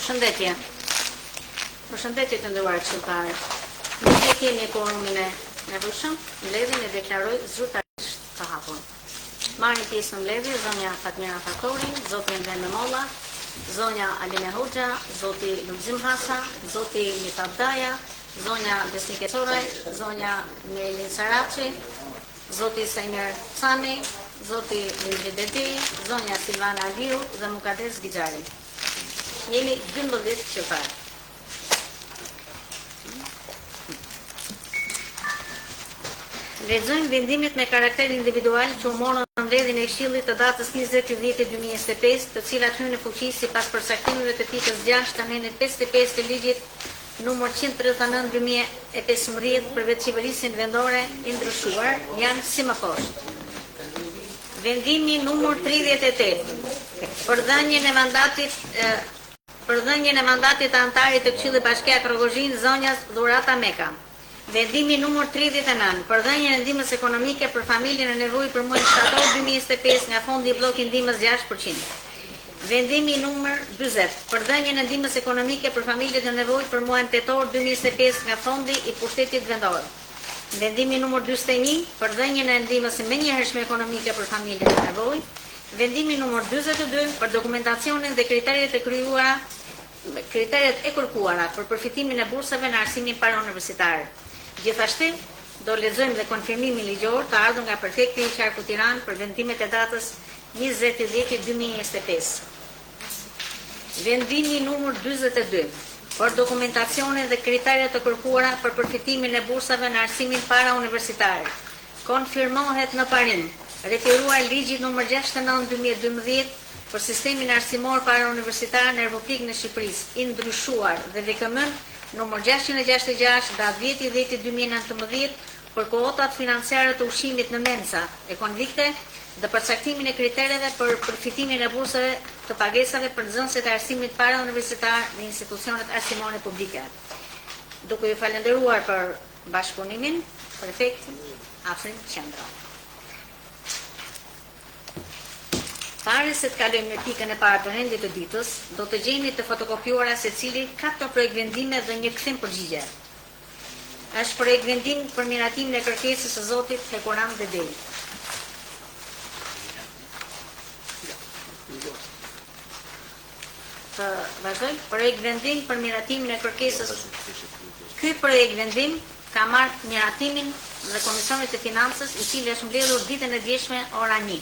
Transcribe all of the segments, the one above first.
Përshëndetje. Përshëndetje të nderuar këshilltarë. Ne kemi quorumin e nevojshëm, mbledhjen e deklaroj zyrtarisht të hapur. Marrin pjesë në mbledhje zonja Fatmira Fatori, zoti Enver Molla, zonja Alina Hoxha, zoti Lulzim Hasa, zoti Mithat Daja, zonja Besnike Soraj, zonja Melin Saraçi, zoti Sajmer Sami, zoti Lindri Dedi, zonja Silvana Aliu dhe Mukades Gixhari. Jemi 12 qytetarë. Lexojmë vendimet me karakter individual që u morën në mbledhjen e Këshillit të datës 20/10/2025, të cilat hyn në fuqi sipas përcaktimeve të pikës 6 të anenit 55 të ligjit numër 139/2015 për veçivërisjen vendore i ndryshuar janë si më poshtë. Vendimi numër 38 për dhënien e mandatit të antarit të Këshillit Bashkiak Rogozhin, zonjas Dhurata Meka. Vendimi numër 39 për dhënien e ndihmës ekonomike për familjen e nevojë për muajin shtator 2025 nga fondi i bllokit ndihmës 6%. Vendimi numër 40 për dhënien e ndihmës ekonomike për familjet e nevojë për muajin tetor 2025 nga fondi i pushtetit vendor. Vendimi numër 41 për dhënien e ndihmës menjëhershme ekonomike për familjet e nevojë. Vendimi numër 42 për dokumentacionin dhe kriteret e kërkuara për përfitimin e bursave në arsimin parauniversitar. Gjithashtu, do lexojmë dhe konfirmimin ligjor të ardhur nga prefekti i Qarku Tiranë për vendimet e datës 20/10/2025. Vendimi numër 42 për dokumentacionin dhe kriteret të kërkuara për përfitimin e bursave në arsimin parauniversitar. Konfirmohet në parim referuar ligjit numër 69/2012 për sistemin arsimor parauniversitar në Republikën e Shqipërisë, i ndryshuar dhe VKM numër 666 datë 10/10/2019 për kuotat financiare të ushqimit në mensa e konvikte dhe përcaktimin e kritereve për përfitimin e bursave të pagesave për nxënësit e arsimit parauniversitar në institucionet arsimore publike. Duke ju falenderuar për bashkëpunimin, prefekti Afrin Qendro. Pare se të kalojmë në pikën e parë të rendit të ditës, do të gjeni të fotokopjuara secili 4 projekt vendime dhe një kthim përgjigje. Është projekt vendim për miratimin e kërkesës së zotit Hekuram Dedej. Të vazhdoj, projekt vendim për miratimin e kërkesës. Ky projekt vendim ka marrë miratimin dhe Komisionit të Financës, i cili është mbledhur ditën e djeshme ora 1.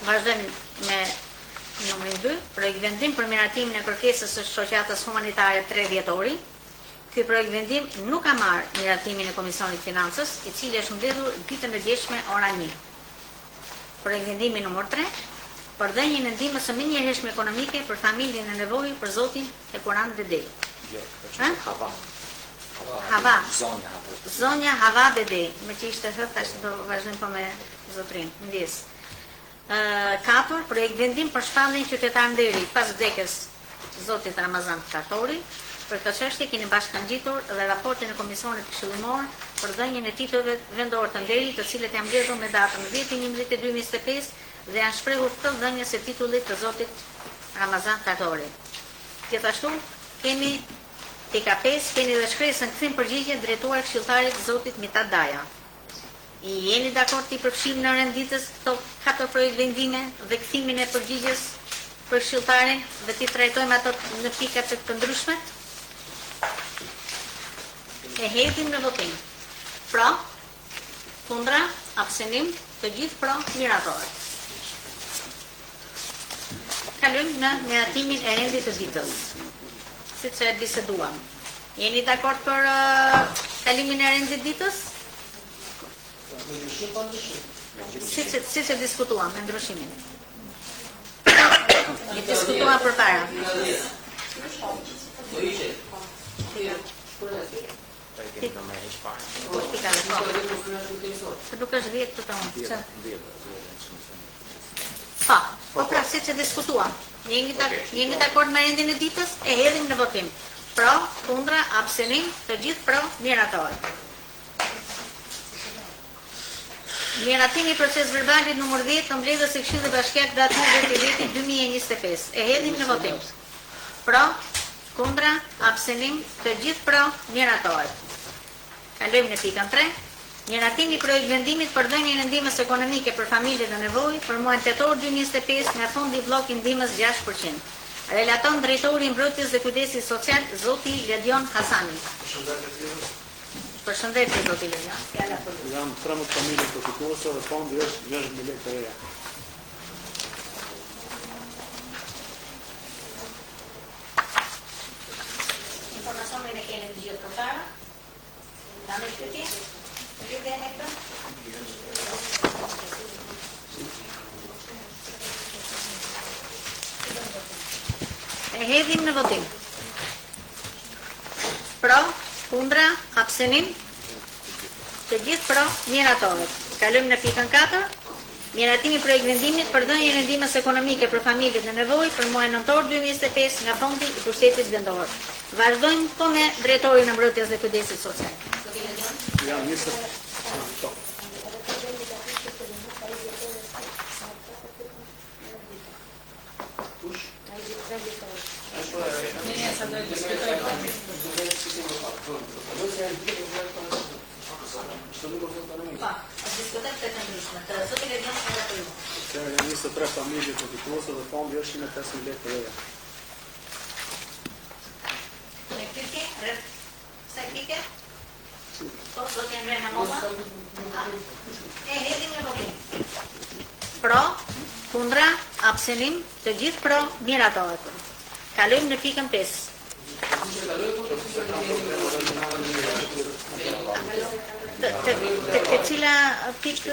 Vazhdojmë me numrin 2, projekt vendim për miratimin e kërkesës së shoqatës humanitare 3 vjetori. Ky projekt vendim nuk ka marrë miratimin e Komisionit Financës, i cili është mbledhur ditën e djeshme ora 1. Projekt vendimi numër 3, për dhënien e ndihmës së menjëhershme ekonomike për familjen e nevojë për zotin Hekuram Dedej. Hava. Zonja Hava Dedej, me që ishte thënë tash do vazhdojmë po me zotrin. Ndjes. 4. Projekt vendim për shpalljen qytetar nderi pas vdekjes zotit Ramazan Fatori. Për këtë çështje keni bashkangjitur dhe raportin e Komisionit Këshillimor për dhënien e titujve vendor të nderit, të cilët janë mbledhur me datën 10/11/2025 dhe janë shprehur të dhënjes së titullit të zotit Ramazan Fatori. Gjithashtu kemi pika 5, keni dhe shkresën kthim përgjigje drejtuar këshilltarit zotit Mithat Daja. I jeni dakord të i përfshim në renditës këto 4 projekt vendime dhe kthimin e përgjigjes për këshilltarin dhe ti trajtojmë ato në pikat të ndryshme? E hedhim në votim. Pra, kundra, abstenim, të gjithë pra, miratohet. Kalojmë në miratimin e rendit të ditës. Siç e biseduam. Jeni dakord për kalimin e rendit ditës? Si se diskutuam me ndryshimin? I diskutuam për para. Nuk është 10 të tonë. Po pra, si që diskutuam. Jeni dakord me rendin e ditës? E hedhim në votim. Pro, kundra, abstenim, të gjithë pro, miratohet. Miratimi i proces verbalit numër 10 të mbledhjes së Këshillit Bashkiak datë 9 vitit 2025. E hedhim në votim. Pro, kundra, abstenim, të gjithë pro, miratohet. Kalojmë në pikën 3. Miratimi i projekt vendimit për dhënien e ndihmës ekonomike për familjet në nevojë për muajin tetor 2025 nga fondi blok i ndihmës 6%. Relaton drejtori i mbrojtjes dhe kujdesit social, zoti Ledion Hasani. Përshëndetje, zoti Ledion. Fjala për ju. Jam 13 familje përfituese dhe fondi është 6.000 lekë të reja. Informacionin e keni të gjithë përpara. Da me shkëti? Shkëti e këtë? E hedhim në votim. Pro, kundra, abstenim, të gjithë pro, miratohet. Kalojmë në pikën 4. Miratimi projekt vendimit për dhënien e ndihmës ekonomike për familjet në nevojë për muajin nëntor 2025 nga fondi i pushtetit vendor. Vazhdojmë po me drejtorin e mbrojtjes dhe kujdesit social. Jam 20. Jam 23 familje përfituese dhe fondi është 105.000 lekë të reja. Me pyetje, rreth sa pyetje? Po, do të jenë në moma? E hedhim në votim. Pro, kundra, abstenim, të gjithë pro, miratohet. Kalojmë në pikën 5. Të cila pikë?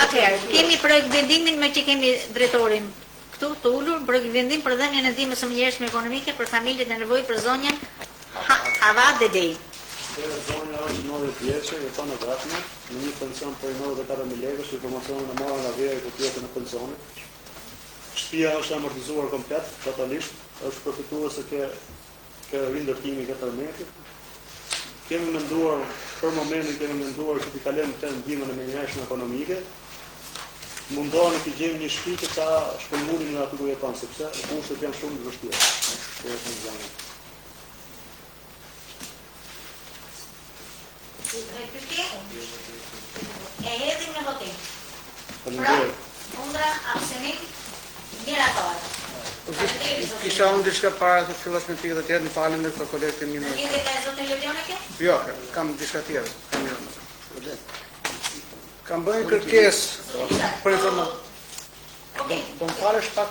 Atëherë, kemi projekt vendimin me që kemi drejtorin këtu të ullur, projekt vendim për dhënien e ndihmës së mjeshme ekonomike për familjet në nevojë për zonjën Hava Dedej. Zonja është 90 vjeçe, jeton në Vratme, në një pension për 94.000 lekë, informacionin e marrë nga veri për tjetën e pensionit. Shtëpia është amortizuar komplet, totalisht, është përfituese ke rindërtimi këtë tërmetit. Kemi menduar, për momentin kemi menduar që t'i kalojmë të ndihmën e mjeshme ekonomike. Mundohen të gjejmë një shtëpi që ta shpërndurin nga aty ku jeton, sepse kushtet janë shumë të vështira. E hedhim në votim. Faleminderit. Kundra, abstenim, miratohet. Kisha unë diçka para të fillas me pikë të tjerë, në falem për kolegën një. Lidhje ka zotin Ledioneke? Jo, kam diçka tjetër. Kam bënë kërkesë për informacion. Po më falesh pak,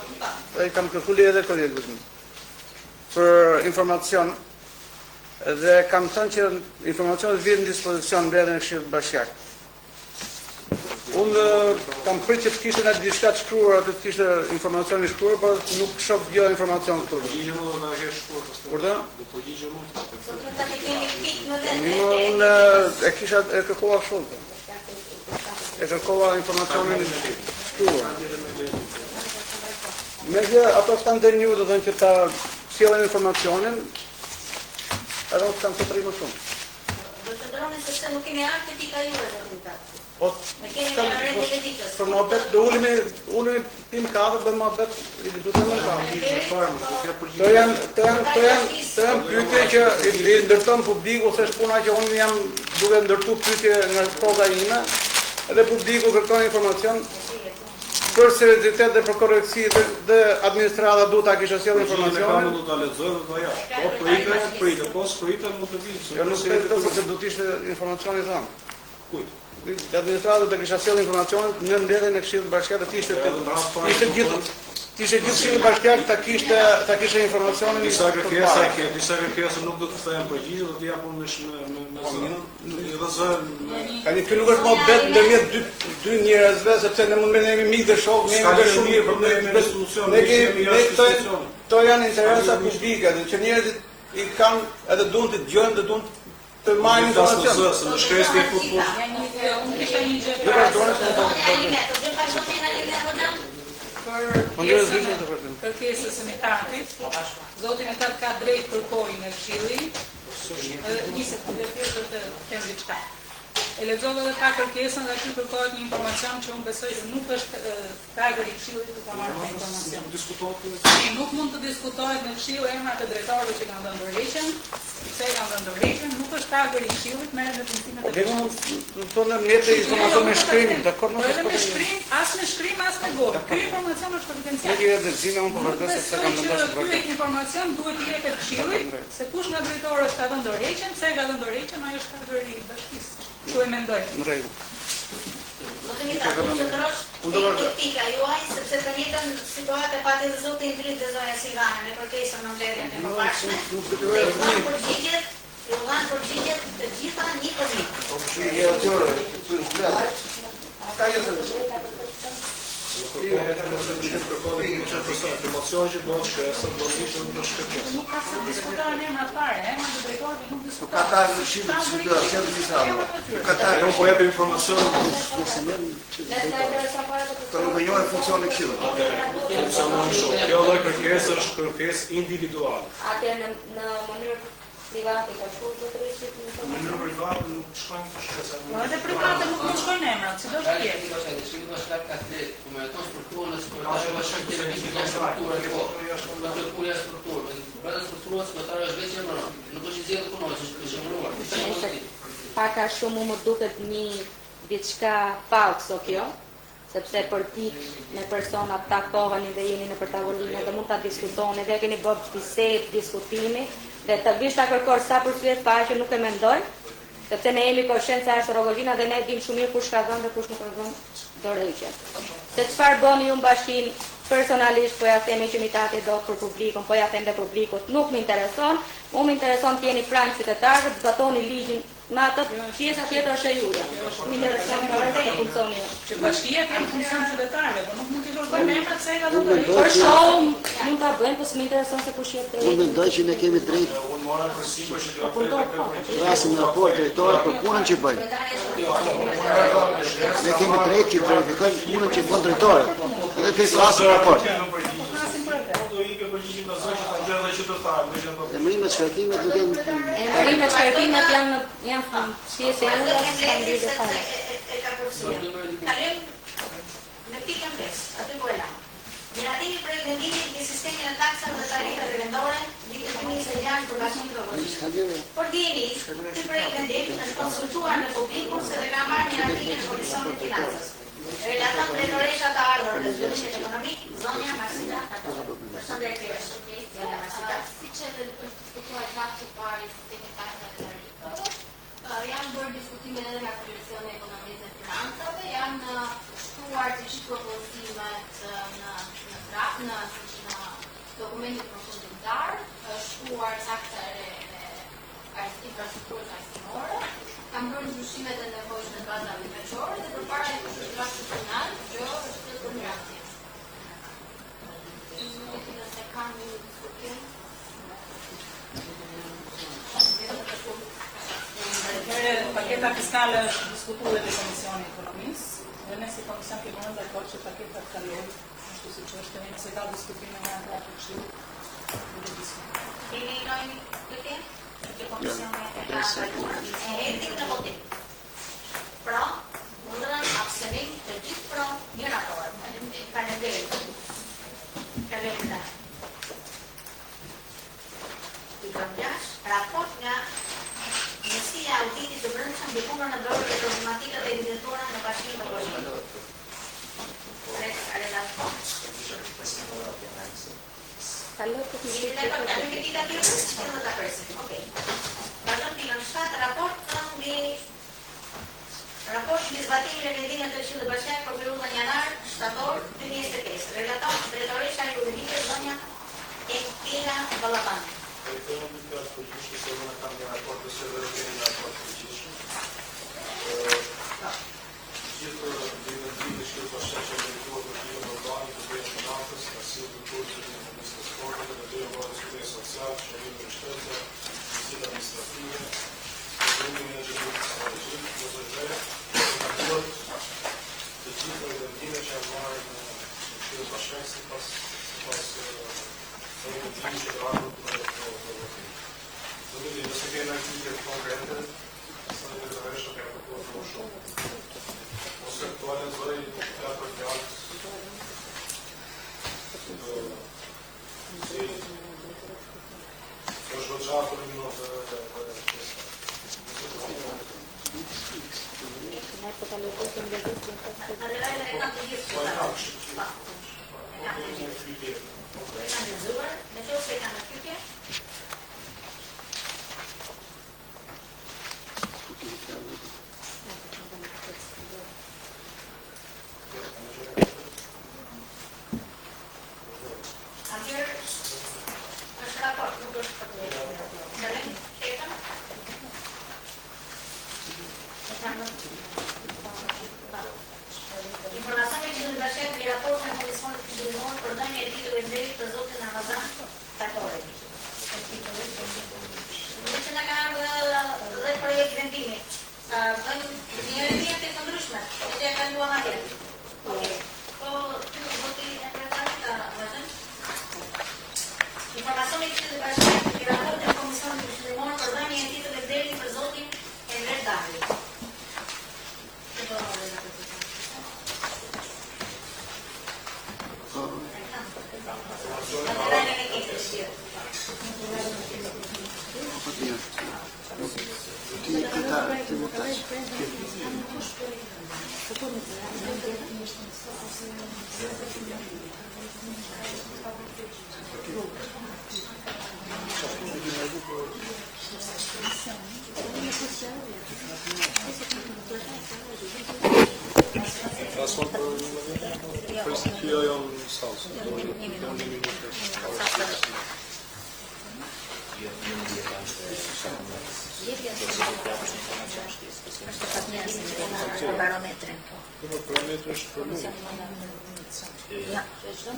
kam kërkuar edhe kolegës mi. Për informacion dhe kam thënë që informacionet vjen në dispozicion mbledhjen e Këshillit Bashkiak. Unë kam pritë që të kishte në diçka të shkruar, atë të kishte informacion i shkruar, por nuk shoh gjë informacion këtu. Urdhë? Unë e kisha e kërkova shumë. E kërkova informacionin shkruar. Megjithë ato kanë dënyu, do të thënë që ta sjellin informacionin, edhe unë kam të më shumë. Do të ndroni se nuk kemi ardhur ti ka juve rezultat. Po, për më bet, do ulemi tim kafë, bën më bet, du të më kafë. Të janë pyetje që i ndërton publiku, se shpuna që unë jam duke ndërtu pyetje nga koga ime, edhe publiku kërkon informacion për seriozitet dhe për korrektësi dhe administrata duhet ta kishte sjellë informacionin. Do ta lexoj dhe do jap. Po pritet, po shkruajtë mund të vinë. Jo nuk e do se do të ishte informacioni thënë. Kujt? Administrata do kisha sjellë informacionin në mbledhjen e Këshillit Bashkiak të ishte gjithë Këshilli Bashkiak ta kishte informacionin. Disa kërkesa nuk do të kthehen përgjigje, do të japun me zën. Tani kjo nuk është më bet ndërmjet dy njerëzve, sepse ne mund të jemi mikë dhe shok, ne jemi shumë mirë, por ne kemi solucion. Këto janë interesa publike, që njerëzit i kanë edhe duan të dëgjojnë dhe duan të marrin informacion. Në shkresë të futboll. Kërkesës së metatit, zoti metat ka drejt kërkojë në Këshillin Një sekundë, do të them diçka. E lexova edhe ka kërkesën dhe aty kërkohet një informacion që unë besoj se nuk është targët i këshillit të ta marrë informacion. Nuk mund të diskutohet në këshill emrat e drejtorëve që kanë dhënë dorëheqjen, pse kanë dhënë dorëheqjen, nuk është targët i këshillit, merret me punësimet e këshillit. Tonë në jetë informacion me shkrim, dakor, nuk është me shkrim, as me shkrim, as me gojë. Ky informacion është konfidencial. Nuk i vetë zina unë po vërtet se kam vendosur Ky informacion duhet të jepet këshillit, se kush nga drejtorët ka dhënë dorëheqjen, pse ka dhënë dorëheqjen, ajo është targët i bashkisë. Që e mendoj. Në rregull. Do të thita, unë të ndrosh teknika juaj, sepse të njëjtën situatë pati dhe zoti i dritë dhe zoja Silvana me kërkesën në mbledhjen e mëparshme. Ju dhanë përgjigjet të gjitha një për një. Informacion që do të shkresë, do të ishte në shkresë. Nuk ka se diskutohen emrat fare, emrat e drejtorëve nuk diskutohen. Ka ta në shqipë të diskutohen, që të disa. Ka ta Unë po jep informacion të nuk bënjohen funksion e këshillit. funksionon shumë. Kjo lloj kërkesë është kërkesë individuale. Atëherë në mënyrë private ka shkuar zotërisht Në mënyrë private nuk shkojnë të shkresë. Po edhe private nuk mund shkojnë emrat, si do të jetë. Paka shumë më duket një diçka falso kjo, sepse për pikë me personat takoheni dhe jeni në për tavolinë dhe mund ta diskutoni dhe keni bërë bisedë, diskutimi dhe të vish ta kërkosh sa përsyet faqe nuk e mendoj, sepse ne jemi koshenca e Shorogozhina dhe ne dim shumë mirë kush ka dhënë dhe kush nuk ka dhënë dorëheqjen. Se çfarë bëni ju në bashkinë personalisht po ja themi që mitati do për publikun, po ja them dhe publikut, nuk më intereson, më intereson të jeni pranë qytetarëve, të zbatoni ligjin në atë pjesa tjetër është e juaja. Më intereson të funksioni. Që bashkia ka funksion qytetarëve, por nuk mund të kërkojmë emrat se ka dhënë. Për show mund ta bëjmë, po s'më intereson se kush jep drejt. Unë mendoj që ne kemi drejt Unë mora përsipër që do rasim në raport drejtor për punën që bëjmë. Ne kemi drejt që verifikojmë punën që bën drejtori. Edhe të flasim në raport. Emrimet shkartimet nuk janë Emrimet shkartimet janë pjesë e ura kanë lidhje fare. Kalim në pikën 5, aty po e lam. Miratimi për vendimit në sistemin e taksave dhe tarifave vendore, vitin 2006 për bashkinë Rrogozhë. Por dini, ky projekt vendimi është konsultuar në publikun se dhe ka marrë miratimin në Komisionin Financës. Relaton drejtoresha të ardhur dhe zhvillimit ekonomik, zonja Marsita Kato. Përshëndetje, zonja Marsita. Siç edhe është diskutuar fakti i parë i sistemit taksave dhe tarifave. Janë bërë diskutime edhe nga Komisioni i Ekonomisë dhe Financave, janë shtuar të gjithë propozimet në dokumentin përfundimtar, shtuar taksa e infrastrukturës arsimore, kam bërë ndryshimet e nevojshme në bazave veçore dhe përpara e kushtit final, gjë është të miratim. Nuk e di nëse kanë një diskutim. Paketa fiskale është diskutuar në Komisionin e Ekonomisë, dhe ne si komision kemi rënë dakord që paketa të kalojë, ashtu siç është, nëse ka diskutime nga ata të këshillit. Keni ndonjë pyetje? Që komisioni e ka hetim në votim. Pra, undërën abstenim të gjithë pro miratorë. Faleminderit. Faleminderit. Pikëm 6, raport nga Njësia e auditit të brendshëm mbi punën e dorëve dhe problematikat e evidentuara në Bashkinë Rrogozhë. Raport mbi zbatimin e vendimit të Këshillit Bashkiak për periudhën janar-shtator 2025. Relator drejtoresha juridike zonja Ekela Ballapani. Nëse kena Informacioni që në bashkët një raport në Komisionit Këshillimor për dhënien e titullit të nderit të zotit Ramazan Tatori. Që na ka ardhur dhe projekt vendimi. Bëjmë një rëndje të ndryshme, që e kaluam atje. Po, voti e prezantit ta vazhdojmë. Informacioni që në bashkët një raport në Komisionit Këshillimor për dhënien e titullit të nderit të zotit Enver Dali. Barometrin. Barometri është për mua. Ja, është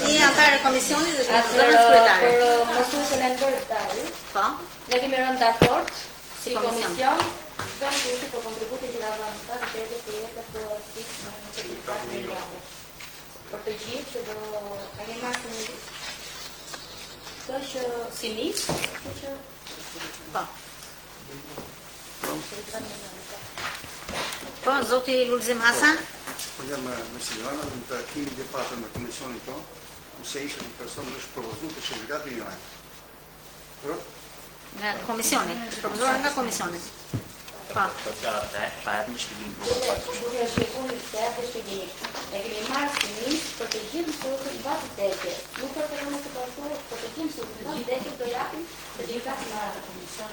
një antar e komisionit dhe kryetare. Për mësuesën e ndërtari, ne kemi rënë dakord si komision, vëmë kursi për kontributin që na dhanë ata të jetë për fikë në certifikat në grave. Për të gjithë që do a kemi marrë një të që si nisë, që Po, zoti Lulzim Hasan? Po jam me Silvana dhe në të kemi dhe patër me komisionin tonë, se ishte një person në është propozu të certifikat milione. Nga komisionit, është propozuar nga komisionit. Po. Bukurja shpjeguar se atë shpjegim. Ne kemi marrë si nisë për të gjithë mësuesit mbas vdekjes. Nuk për të rënë të bashkuar, për të gjithë mësuesit mbas vdekjes do japim certifikat në komision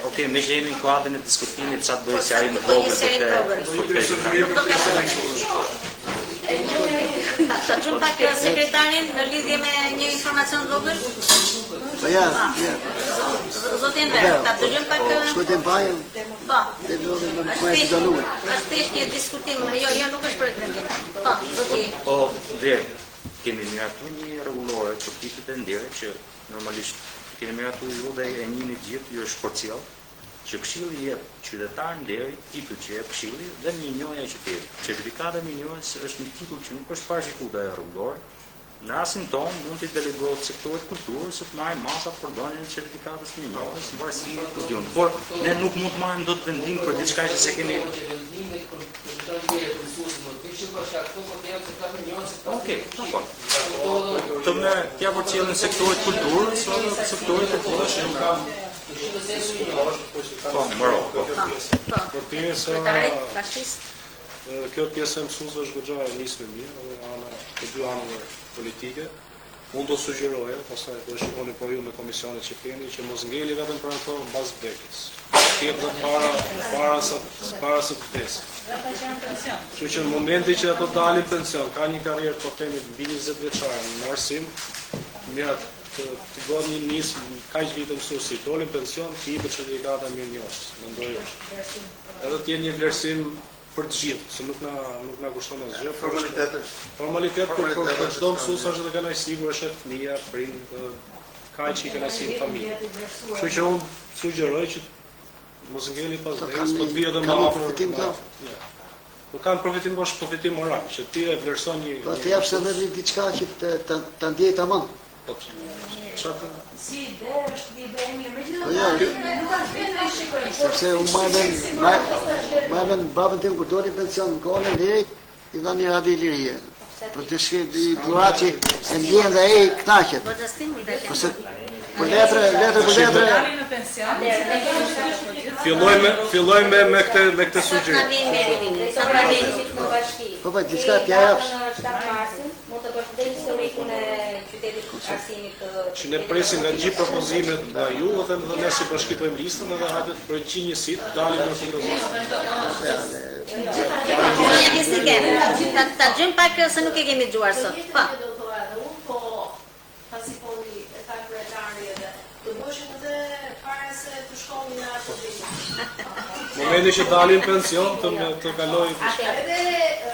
Okej, me që jemi në kuadrin e diskutimit, çfarë bëj si ai më vogël Ta çon pak sekretarin në lidhje me një informacion vogël? Po ja. Zoti Enver, ta dëgjojmë pak. Shkojmë pajën. Po. Është thjesht një diskutim, jo nuk është projekt vendim. Po, zoti. Po, kemi miratuar një rregullore që pikët e nderit që normalisht kemi miratuar ju dhe e njëni gjithë, ju është përcjell, që Këshilli jep qytetar nderi, titull që jep Këshilli dhe minjoja e qytetit. Certifikata minjojës është një titull që nuk është parashikuar nga rregullore. Në rastin tonë mund të delegohet sektorit kulturës së të marrë masat për dhënien e certifikatës minjojës, në varësi të studion. Por ne nuk mund të marrim dot vendim për diçka që se kemi. Okej, dakor. Të më t'ja përcjellin sektorit kulturës, sektorit kulturës nuk ka. Po, mërë. Për pjesë kjo pjesë e mësuesve është goxha e nisë me mirë, dhe ana të dy anëve politike. Unë do sugjeroja, pastaj do shikoni po ju me komisionet që keni, që mos ngeli vetëm për ato mbas vdekjes. Tjetër para se vdesjes. Kështu që në momenti që ato dalin pension, ka një karrierë po themi mbi 20 vjeçare në arsim, mirat të bëhet një nisë kaq vite mësuesi, dolin pension, ti jepet certifikata mirënjohës, mendoj unë. Edhe të jetë një vlerësim për të gjithë, se nuk na kushton asgjë. Formalitet. Formalitet për çdo mësues është edhe kënaqësi kur është fëmia, prind, ka që i kënaqësi në familje. Kështu që unë sugjeroj që mos ngeli pas drejtës, po të bie edhe më afër. Po kanë profitim, po është profitim moral, që ti e vlerëson një. Po të japsh edhe diçka që ta ndjej tamam. Po. Çfarë? Si ide është ide e mirë, Sepse unë marrën babën tim kur doli pension në kohën e lirit, i dha një radio lirie. Për të shkruar i burraçi se ndjen dhe ai kënaqet. Po letre për letre. Në pension. Fillojmë me këtë sugjerim. Po diçka t'ja japsh. Mund të bësh dhe historikun e qytetit arsimit të... Që ne presim nga gjithë propozimet nga ju, dhe ne si përshkritojmë listën edhe hajde për 100 njësit, dalim në filozofë. Ta gjëm pak se nuk e kemi dëgjuar sot. Po, pasi poli e ta kryetari edhe, të bëshim edhe para se të shkomi në ato dhe. Momenti që dalim pension, të kaloj... Edhe,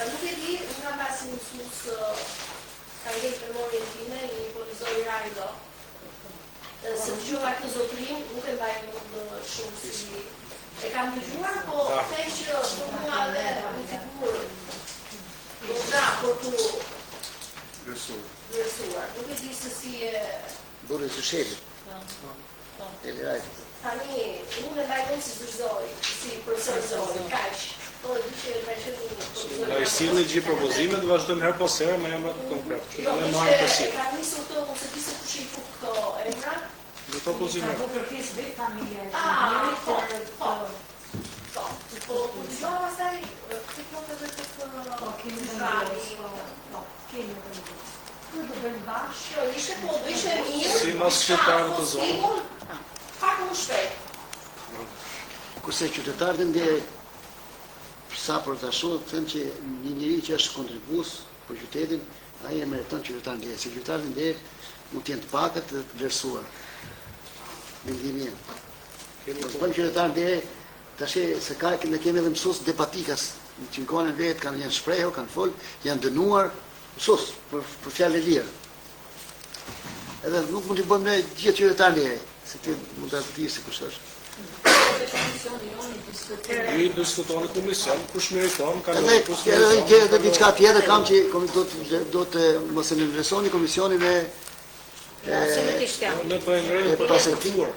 nuk e di, nuk kam pasi mësus ka i për morjen time, i polizori Rajdo. Se të gjua këtë zotrim, nuk e mbaj mund shumë si... E kam të gjuar, po them që për mua dhe në figur, por të vërsuar. Nuk e di se si e... Burri të shelit. Eli Rajdo. Tani, unë e mbaj mund si zërzoj, si përsërzoj, kaq. Nga i silni gjithë propozimet, vazhdojmë herë pas here, me emrat konkret. Që ne marrim përsipër. Ka nisur të mos e di se kush i fut këto emra. Në to pozime. Po kërkesë vetë familje. Po, dëgjoj pastaj këtë kohë edhe këtë Ku do bëjmë bashkë? ishte mirë. Si mas qytetarë të zonë. Pak më shpejt. Kurse qytetarët ndje sa për të ashtu, të them që një njëri që është kontribues për qytetin, ai e meriton qytetarët ndje. Se qytetarët ndje mund të jenë të pakët dhe të vlerësuar. Mendimi jam. Po të bëjmë qytetarët ndje, tash se ne kemi edhe mësues debatikas, që në kohën e vet janë shprehur, kanë fol, janë dënuar mësues për fjalë lirë. Edhe nuk mund të bëjmë ne gjithë qytetarët ndje, se ti mund ta di se kush është. I diskutoni komision, kush meriton, kanë Edhe diçka tjetër kam që do të mos e nënvlerësoni komisionin e në për ngrejnë për të sektuar.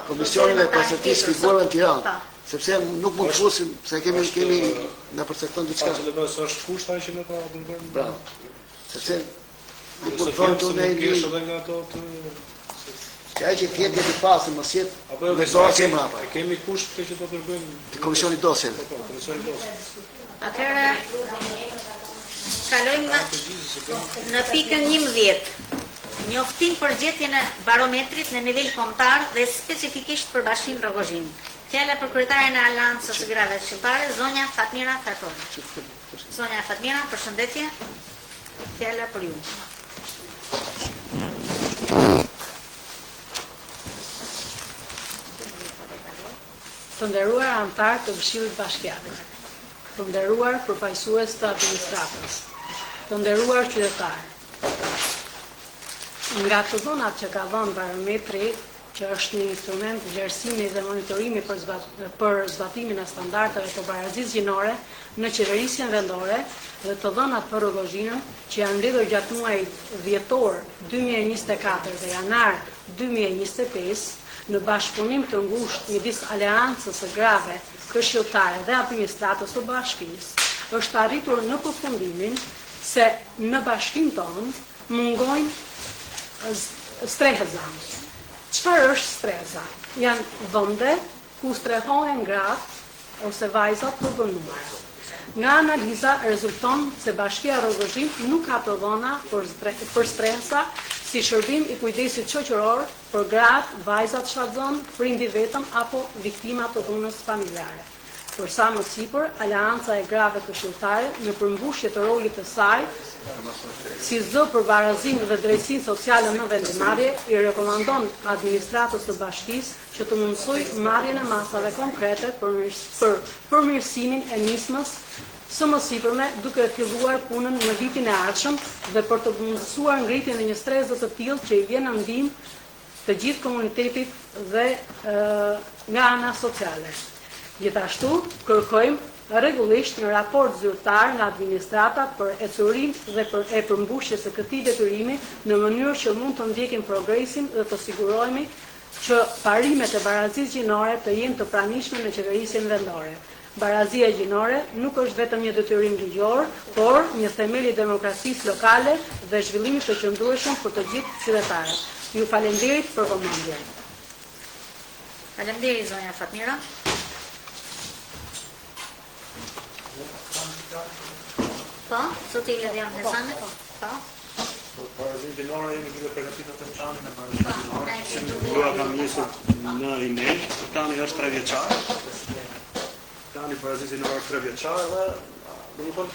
Komisionin e pasërtisë figurave në Tiranë. Sepse nuk mund të fusim, se kemi në përsekton diçka. Së është kushta që në ta bëndërnë. Bravo. Sepse nuk mund të thonë të ne një... Që ai që tjetë jetë i pasë, mos jetë me zorë që e mrapa. Kemi kusht të që të përbëjmë... Të komisioni dosjen. Komisioni dosjen. Atëherë, kalojmë në pikën 11. Njoftim për gjetjen e barometrit në nivel kombëtar dhe specifikisht për Bashkinë Rrogozhin. Fjala për kryetaren e Aleancës së Grave Shqiptare, zonja Fatmira Tatori. Zonja Fatmira, përshëndetje. Fjala për ju. Të nderuar anëtar të Këshillit Bashkiake, të nderuar përfaqësues të administratës, të nderuar qytetarë. Nga të dhënat që ka dhënë barometri, që është një instrument vlerësimi dhe monitorimi për zbatimin e standardeve të barazisë gjinore në qeverisjen vendore, dhe të dhënat për Rrogozhinën, që janë mbledhur gjatë muajit dhjetor 2024 dhe janar 2025, në bashkëpunim të ngushtë midis Aleancës së Grave Këshilltare dhe administratës së bashkisë, është arritur në përfundimin se në bashkinë tonë mungojnë strehëza. Çfarë është strehëza? Janë vende ku strehohen gratë ose vajzat të dënuar. Nga analiza rezulton se Bashkia Rrogozhin nuk ka të dhëna për strehëza si shërbim i kujdesit shoqëror për gratë, vajzat shfaqzon, prindi vetëm apo viktimat të dhunës familjare. Për sa më sipër, Aleanca e Grave Këshilltare, në përmbushje të rolit të saj, si zë për barazim dhe drejtësinë sociale në vendimarrje, i rekomandon administratës së bashkisë që të mundsoj marrjen e masave konkrete për përmirësimin e nismës së mësipërme, duke filluar punën në vitin e ardhshëm dhe për të mundësuar ngritjen e një stresi të tillë që i vjen në ndihmë të gjithë komunitetit dhe nga ana sociale. Gjithashtu, kërkojmë rregullisht në raport zyrtar nga administrata për ecurinë dhe për e përmbushjes së këtij detyrimi në mënyrë që mund të ndjekim progresin dhe të sigurohemi që parimet e barazisë gjinore të jenë të pranishme në qeverisjen vendore. Barazia gjinore nuk është vetëm një detyrim ligjor, por një themel i demokracisë lokale dhe zhvillimit të qëndrueshëm për të gjithë qytetarët. Ju falenderit për vëmendjen. Faleminderit zonja Fatmira. Po, zoti Ledian Hasani. Po. Parazitë gjinore jemi duke përgatitur të planin e parazitë gjinore. Dua kam nisur në email, plani është 3 vjeçar. Plani parazitë gjinore është 3 vjeçar dhe domethënë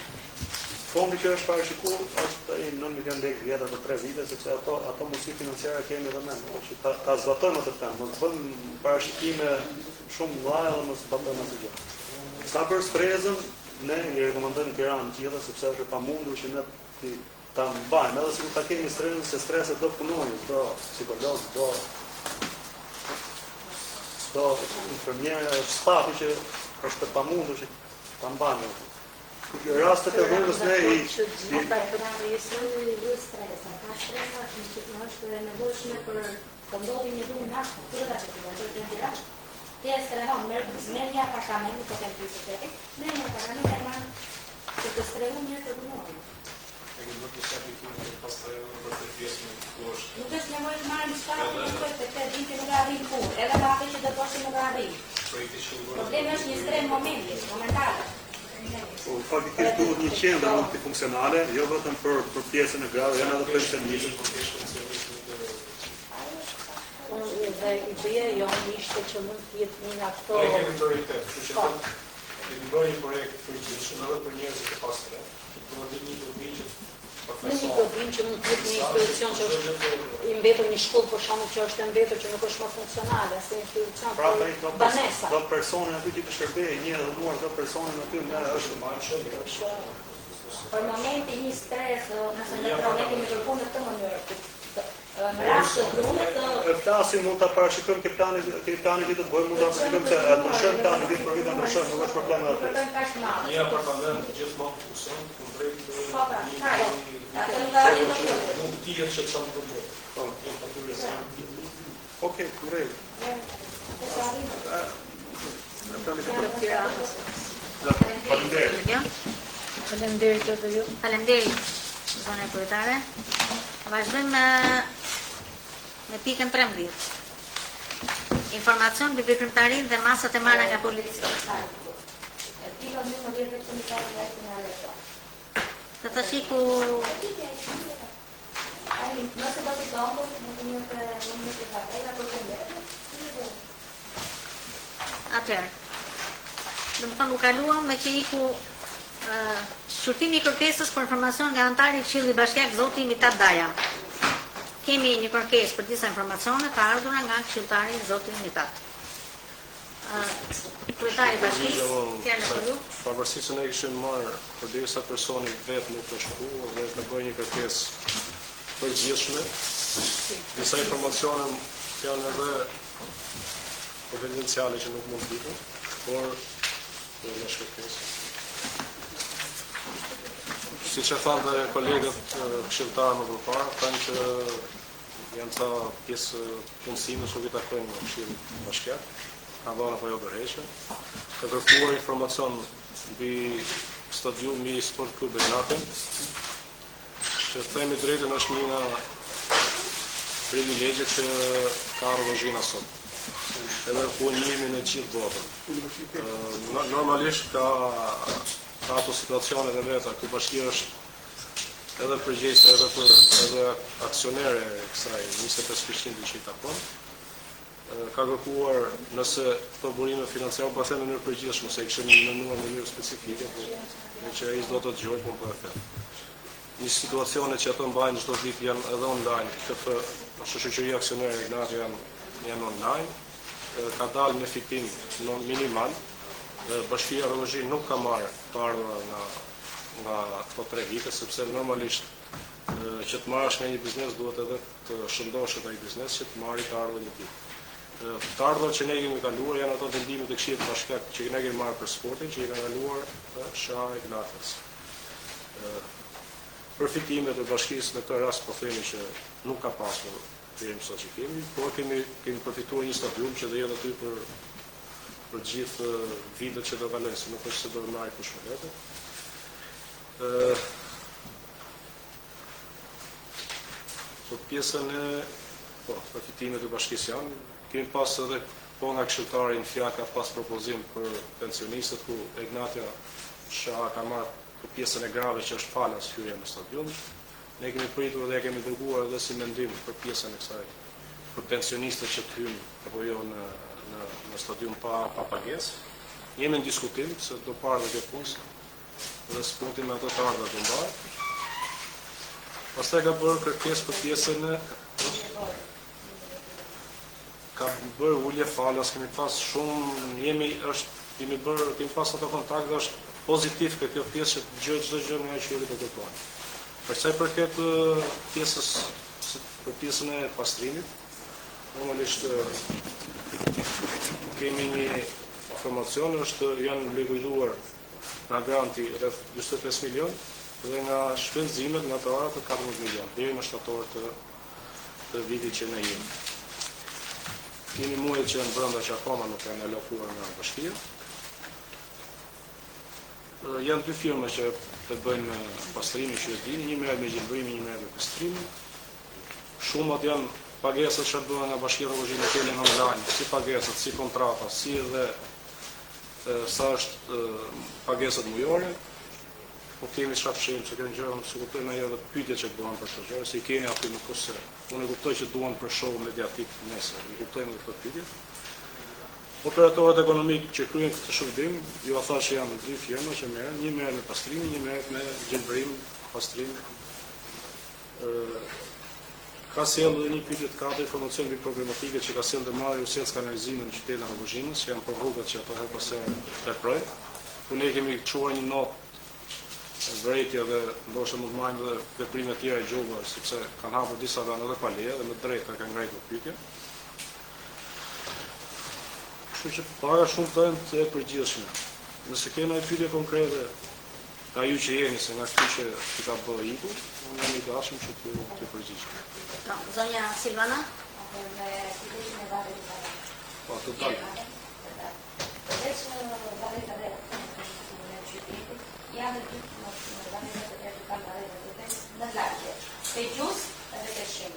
fondi që është parashikuar është 9 milion lekë vjetra për 3 vite, sepse ato mundësi financiare kemi edhe ne, që ta zbatojmë atë plan, mos bëjmë parashikime shumë mëdha dhe mos zbatojmë atë gjë. Sa për sprezën, ne i rekomandojmë Tiranë gjithë, sepse është e pamundur që ne ta mbajmë, edhe sikur ta kemi stresin, se streset do punojnë, do psikolog, do infermierë, stafi që është e pamundur që ta mbajmë. Rastet e rrugës ne i është e nevojshme për të ndodhi një dhunë nga Tjesë rehon, merë një apartament, të kemë pjësitetik, merë një apartament e marë që të strehun një të dhunohë. Nuk është nevojë të marrë një shkatë në shkojtë të këtë dinë që nuk arrim punë, edhe në atë që do të nuk arrim. Problemi është një streh momentale. Faktikisht duhet një qendër multifunksionale, jo vetëm për pjesën e grave, janë edhe pensionistët. Dhe ideja jonë ishte që mund të jetë një nga këto... Ne kemi prioritet, kështu që të bëjmë një projekt përgjithshëm edhe për njerëzit e pastre, që të bëjmë një godin që Në një godin që mund të jetë një institucion që është i mbetur një shkollë për shkakun që është e mbetur që nuk është më funksionale, si institucion për banesa. Do persone aty që të shërbejë, një edhe muar do persone aty ne është më shumë. Për momenti një stres, nëse ne problemi me kërkuar në këtë mënyrë. Në rast të drunit flasim mund ta parashikojmë ke plani që do të bëjmë, mund ta parashikojmë se atë ndryshon plani vit për vit ndryshon, nuk është problem atë. Një apartament gjithmonë funksion, kundrejt nuk dihet që çfarë do të bëjë. Okej, kurrë. Faleminderit edhe ju. Faleminderit, zona kryetare. Vazhdojmë me pikën 13. Informacion mbi veprimtarinë dhe masat e marra nga policia. Të të shiku... Atëherë, dhe më thënë u kaluam me që iku shurtimi i kërkesës për informacion nga antari i Këshillit Bashkiak zoti Mitat Daja. Kemi një kërkesë për disa informacione të ardhura nga këshilltari zoti Mitat. Kryetari i bashkisë, fjalë për ju. Pavarësisht se ne kishim marrë përderisa personi vetë nuk të shkruar dhe të bëjë një kërkesë përgjithshme, disa informacione janë edhe konfidenciale që nuk mund të dihen, por në shkërkesë. Si që thanë dhe kolegët këshilltarë më përpara, thënë që janë ta pjesë punësime që vi takojnë në Këshillin Bashkiak, Havana apo jo Bereqe, ka kërkuar informacion mbi stadiumi i Sport Klub Bernatin, që themi drejtën është një nga privilegjet që ka Rrogina sot, edhe ku njemi në gjithë botën. Normalisht ka ato situacione dhe veta, ku bashkia është edhe përgjegjëse edhe aksionere e kësaj 25% që i takon. ka kërkuar nëse këto burime financiare po them në mënyrë përgjithshme, se kishim menduar në mënyrë specifike, por që ai s'do të dëgjoj, po po e them. Një situacione që ato mbajnë çdo ditë janë edhe online, KF, shoqëria aksionere Ignati janë online, ka dalë në fitim në minimal, Bashkia Rrogëzhi nuk ka marrë të ardhura nga këto 3 vite, sepse normalisht që të marrësh nga një biznes duhet edhe të shëndoshet ai biznes që të marrë të ardhurën e tij. Të ardhur që ne kemi kaluar janë ato vendimet e Këshillit Bashkiak që ne kemi marrë për sportin, që i kanë kaluar SHA Ignatias. Përfitimet e bashkisë në këtë rast po themi që nuk ka pasur deri sot që kemi, por kemi përfituar një stadium që do jetë aty për gjithë vitet që do kalojnë, se nuk është se do marrë kush me vete. Për pjesën e përfitimet e bashkisë janë, kemi pas edhe po nga këshilltari në fjalë ka pas propozim për pensionistët ku Ignatia SHA ka marrë për pjesën e grave që është falas hyrja në stadium. Ne kemi pritur dhe kemi dërguar edhe si mendim për pjesën e kësaj për pensionistët që të hyjnë apo jo në stadium pa pagesë. Jemi në diskutim se do parë dhe kjo punë dhe sportin me ato të ardha të mbarë. Pastaj ka bërë kërkesë për pjesën e ka bërë ulje falas, kemi pas shumë, kemi pas ato kontakte, është pozitiv këtë kjo pjesë që të gjë çdo gjë nga Këshilli të kërkojnë. Për sa i përket për pjesën e pastrimit, normalisht kemi një informacion, janë mbledhuar nga granti rreth 45 milion dhe nga shpenzimet nga të arat të 14 milion, deri në shtator të vitit që ne jemi. Kemi muajt që janë brenda që akoma nuk janë alokuar nga bashkia. Janë 2 firma që të bëjnë pastrimin që e dini, një merret me gjelbrimin, një merret me pastrimin. Shumat janë pagesat që bëhen nga Bashkia Rrogëzhi në kenen online, si pagesat, si kontrata, si edhe sa është pagesat mujore. Po kemi çfarë fshehim që kanë gjëra, se kuptojnë ajo edhe pyetje që bëhen për këtë gjë, se i keni aty në kusë. Unë e kuptoj që duan për show mediatik nesër, i kuptojmë edhe këtë pyetje. Operatorët ekonomik që kryen këtë shërbim, ju a thash që janë 3 firma që merren, një merret me pastrimin, një merret me gjelbrim, pastrim. Ka sjellë edhe një pyetje të katërt, informacion mbi problematike që ka sjellë dhe Mario Sels kanalizimin në qytetin e Rrogëzhinës, që janë për rrugët që ato herë pas here veprojnë. Ku ne kemi çuar një notë vërejtja dhe ndoshta mund të marrim edhe veprime të tjera gjuhë, sepse kanë hapur disa vende edhe pa leje dhe me drejtë kanë ngritur pyetje. Kështu që para shumë të janë të përgjithshme. Nëse kena një pyetje konkrete, ka ju që jeni se nga këtu që ti ka bërë iku, unë jam i dashur që të përgjigjem. Zonja Silvana? Po, total. Janë të në lagje, pe gjus edhe pe shim.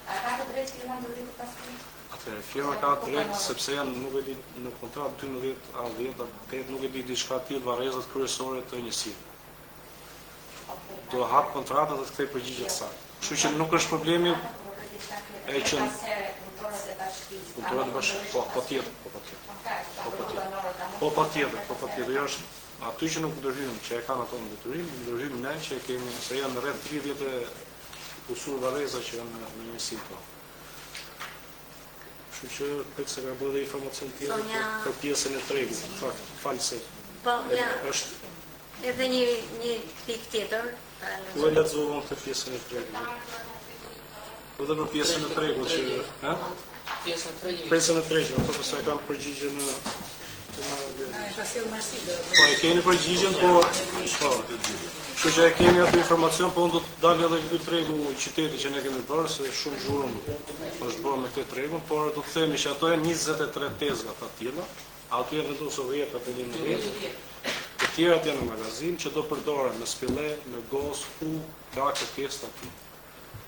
A ka të drejtë firma ndërrim të pastrim? Atëherë, firma ka të drejtë sepse janë nuk e di në kontratë 12 a 10 nuk e di diçka të tillë varrezat kryesore të njësisë. Do hap kontratën dhe të kthej përgjigje të saktë. Kështu që nuk është problemi e që punëtorët e bashkisë, po patjetër, jo është aty që nuk ndërhyjmë, që e kanë ato në detyrim, ndërhyjmë ne që kemi, se janë rreth 30 kusur varreza që janë në njësi to. Kështu që këtë se ka bërë dhe informacion tjetër për pjesën e tregut, falë se. Po, ja, edhe një pik tjetër. Ku e lexova këtë pjesën e tregut? Po dhe për pjesën e tregut që, pjesën e tregut, ato përsa e kam përgjigje në po e keni përgjigjen, po kështu që e keni atë informacion, po unë do të dalë edhe këtë tregu qyteti që ne kemi bërë, se shumë zhurëm është bërë me këtë tregun, por do të themi që ato janë 23 tezga të tilla, ato janë vendosur 10 apo 11, të tjerat janë në magazin që do përdoren në spille, në gos, ku ka kërkesë aty.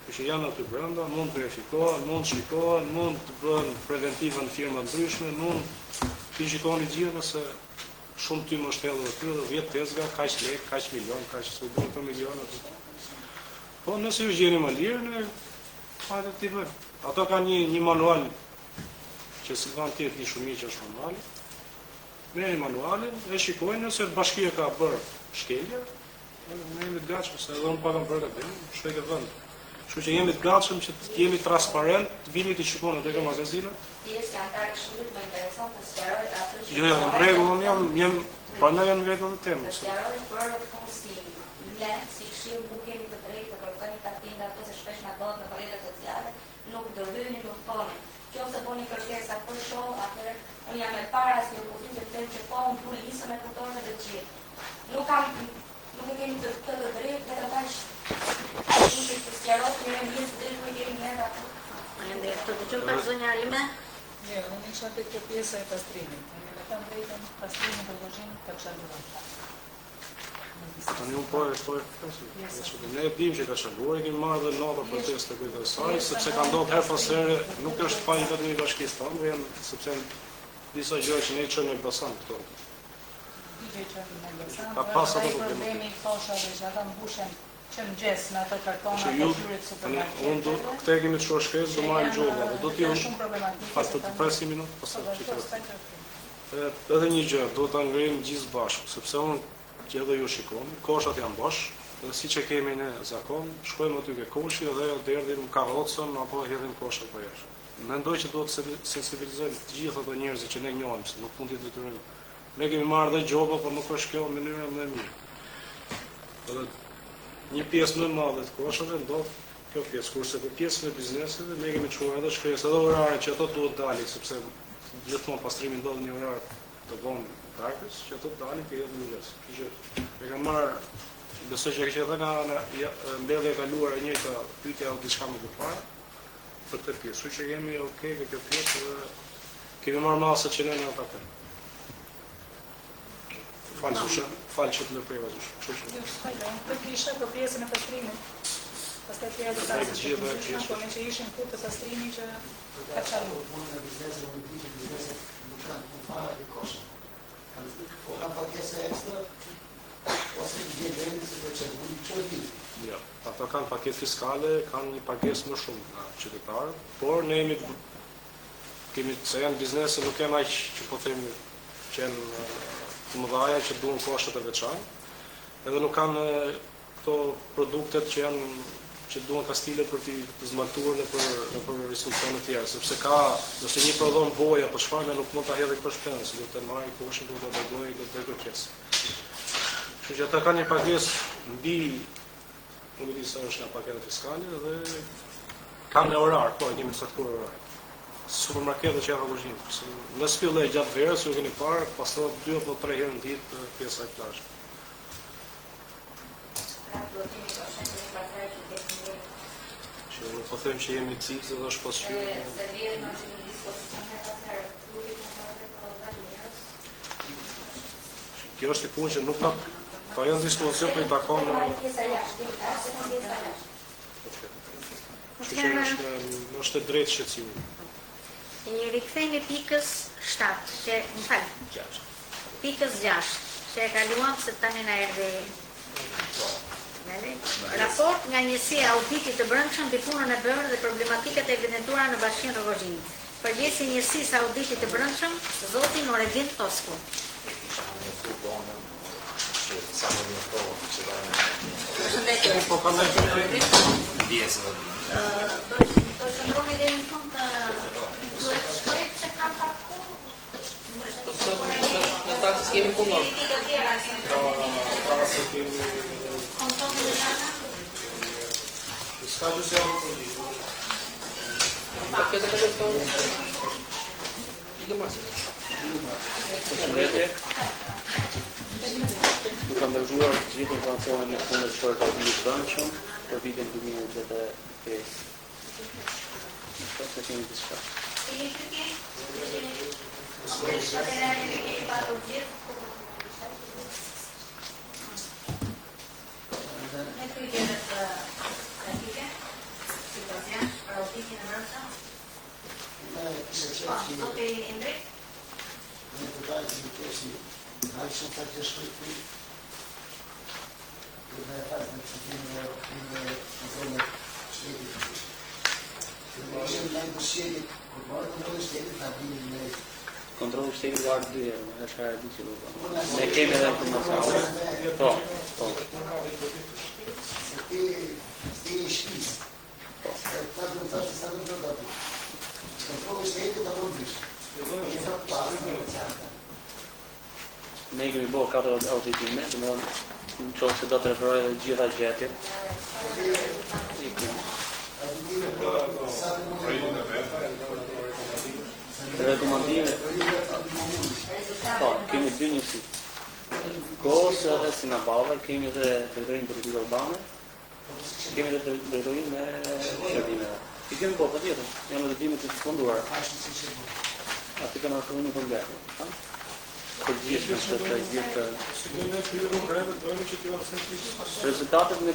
Kështu që janë aty brenda, mund të verifikohen, mund të shikohen, mund të bëhen preventive në firma ndryshme, mund ti shikoni gjithë se shumë ty më shtellë dhe ty dhe 10 tezga, kaq lek, kaq milion, kaq së për milionat. Po nëse ju gjeni më lirë, ne hajde t'i bëjmë. Ato ka një manual që Silvan tjetë një shumic që është manuali, merrin manualin, e shikojnë nëse bashkia ka bërë shkelje, ne jemi të gatshëm, se edhe unë pakam bërë të shkoj ke vend. Kështu që jemi të gatshëm që të jemi transparent, të vini të shikoni tek magazinat. Pjesë janë antarë këshillit më interesant të sqarojë atë që... Jo, në rregull, unë pra ne jam në vetëm të temës. Të sqarojë për punësim. Ne, si këshill, nuk jemi të drejtë të kërkoni takim nga ato se shpesh na bëhet në rrjetet sociale, nuk dërhyni, nuk thoni. Nëse bëni kërkesa për shoh, atëherë unë jam e para si opozitë të them që po unë puli nisëm me punëtorëve të gjithë. Nuk e kemi të drejtë, vetëm kaq. Ishte të sqarojë në një drejtë ku jemi ne atë. Faleminderit. Të dëgjojmë pak zonja Alime. Jo, unë isha tek kjo pjesa e pastrimit. Unë e kam drejtën pastrimin të vozhimit të çaluar. Tani unë po e flasë. Ne e dim që ka shaluar, kemi marrë dhe nota proteste kujtësaj, sepse ka ndodhur herë pas here, nuk është fajin vetëm i bashkisë tonë, sepse disa gjëra që ne i çojmë në Elbasan këto. Ka pas ato problemi koshave që ata mbushen që mëngjes me ato kartona të hyrjes supermarketit. Unë do këtë kemi të shoh shkresë, do marrim gjolla, do të jetë shumë problematik. Pas të presim minutë, pastaj. Edhe një gjë, do ta ngrim gjithë bashkë, sepse unë që edhe ju shikoni, koshat janë bosh, dhe si që kemi në zakon, shkojmë aty ke koshi dhe derdhim karrocën apo hedhim koshat për jashtë. Mendoj që duhet të sensibilizojmë të gjithë ato njerëzit që ne njohim, se nuk mund t'i detyrojmë. Ne kemi marrë dhe gjoba, por nuk është kjo mënyra më e mirë. Edhe një pjesë më e madhe të koshave ndodh kjo pjesë, kurse për pjesën e bizneseve ne kemi çuar edhe shkresë, edhe orare që ato duhet dalin, sepse gjithmonë pastrimi ndodh në një orar të vonë darkës, që ato dalin ke edhe mëngjes. Kështu që e kam marrë, besoj që edhe nga mbledhja e kaluar e njëjta pyetja apo diçka më përpara për këtë pjesë. Kështu që jemi okay me kjo pjesë dhe kemi marrë masat që ne na takojnë. Falë që të ndërpreva zush. Këtë kisha për pjesën e pastrimit. Pastaj tjera do ta shikojmë, po ne që ishim këtu të pastrimit që ka çaluar. Punën e biznesit në ditë bizneset nuk kanë fare të koshta. Kanë pakesa ekstra ose një vendi se do të çojnë çojti. Jo, ata kanë paketë fiskale, kanë një pagesë më shumë nga qytetarët, por ne kemi se janë biznese nuk janë aq që po themi që janë të mëdha që duan koshtat e veçantë, edhe nuk kanë këto produktet që duan kastile për t'i zmaltuar në për restitucione të tjera, sepse ka, nëse një prodhon boja për çfarë nuk mund ta hedhë për shpenzë, se do të marrë koshin, do të dërgojë, do të kërkesë. Kështu që ata kanë një pagesë mbi, nuk e di sa është nga paketa fiskale dhe kanë në orar, po e kemi saktuar orar. Supermarketet që janë vazhdimisht. Në spillë gjatë verës, ju keni parë, pastaj 2 apo 3 herë në ditë pjesa e plazhit. Që po them që jemi cikë dhe është pasqyrë. Kjo është i punë që nuk ta janë dispozicion për i takon është e drejtë shqetësimi. I rikthejmë pikës 7, që më falë, pikës 6, që e kaluam se tani na erdhi raport nga njësia auditit të brendshëm mbi punën e bërë dhe problematikat e evidentuara në Bashkinë Rrogozhinit. Përgjithësi njësisë auditit të brendshëm, zoti Noredin Tosku. Përshëndetje. Po kam Ndjesë. Do shndroni deri në fund duhet të shkojë se kam parku. Në taksë kemi punor. Ska që se janë të Pakete ka tonë. Nuk kam dërguar të gjithë informacionin në punën e shkërtat të brendshëm për vitin 2025. Se kemi diçka. shtetit, kur marrë kontrolli shtetit, ta dini në Kontrolli shtetit ka ardhur 2 herë, është e di që do. Ne kemi edhe informacione. Po. Ti i shpis. Ta do të thashë sa do të thotë. Kontrolli shtetit ta do bësh. Ne kemi bërë 4 auditime, domethënë në qoftë se do të referoj edhe gjitha gjetjet. Rekomandime. Po, kemi 2 njësi. Kosë edhe Sinabava, kemi edhe drejtorinë politikë urbane, kemi edhe drejtorinë e shërbimeve. I kemi po, patjetër, janë auditime të funduara. Aty kanë ardhur një problem. Për gjithë në të gjithë rezultatet në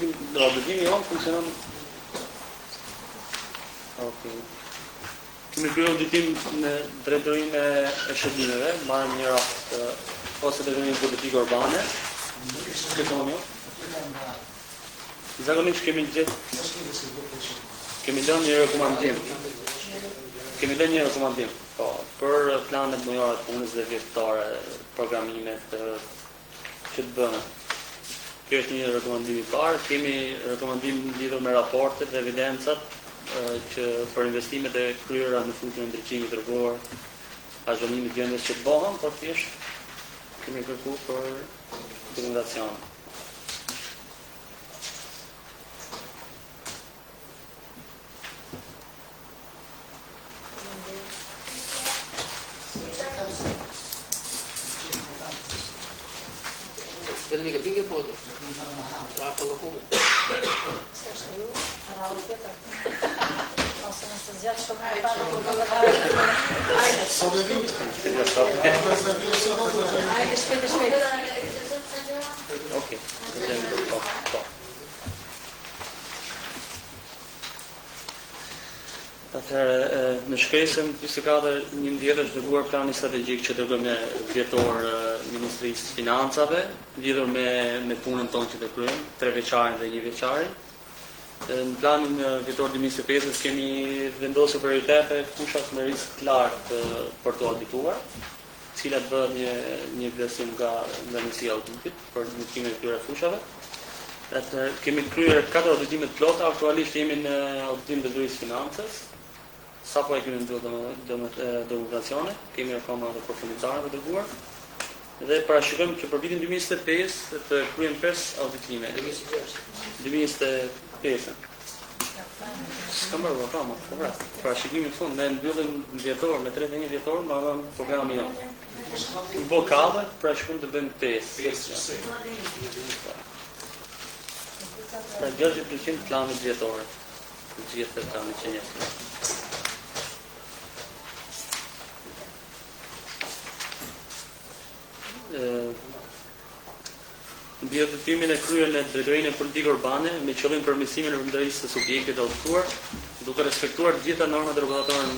auditimi jonë funksionon. Okej. Kemi kryer auditim në drejtorinë e shërbimeve, marrim një rast ose drejtorinë politikë urbane. Këtonë. Zakonisht kemi lënë një rekomandim. Po, për planet mujore të punës dhe vjetëtare, programimet që të bënë. Kjo është një rekomandim i parë. Kemi rekomandim lidhur me raportet dhe evidencat që për investimet e kryera në fushën e ndriçimit rrugor, azhëllimit gjendjes që të bëhen, por thjesht kemi kërkuar për dokumentacion. Ele liga bem depois. Lá pelo rumo. Ok. Atëherë, në shkresën 24 11 është dërguar plani strategjik që dërgojmë vjetor Ministrisë Financave, lidhur me punën tonë që të kryejmë, 3 vjeçarin dhe 1 vjeçarin. Në planin vjetor 2025 kemi vendosur prioritete fushat me risk të lartë për të audituar, cilat bëhen një vlerësim nga njësia auditit për ndërtimin e këtyre fushave. Kemi kryer 4 auditime të plota, aktualisht jemi në auditim të drejtorisë financës. Sapo e kemi ndërtuar dokumentacione, kemi akoma edhe përfundimtare të dërguar. Dhe parashikojmë që për vitin 2025 të kryejmë 5 auditime. 2025. S'kam bërë akoma, po pra. Parashikimin fund ne mbyllim vjetor me 31 vjetor, ma vëmë programi jonë. Në bo 4, parashikojmë të bëjmë 5. Pra 60% planit vjetore. Të gjithë të planit që njësë. Mbi auditimin e kryer në drejtorinë e politikë urbane me qëllim përmirësimin e përmbajtjes së subjektit të audituar, duke respektuar të gjitha normat rregullatorë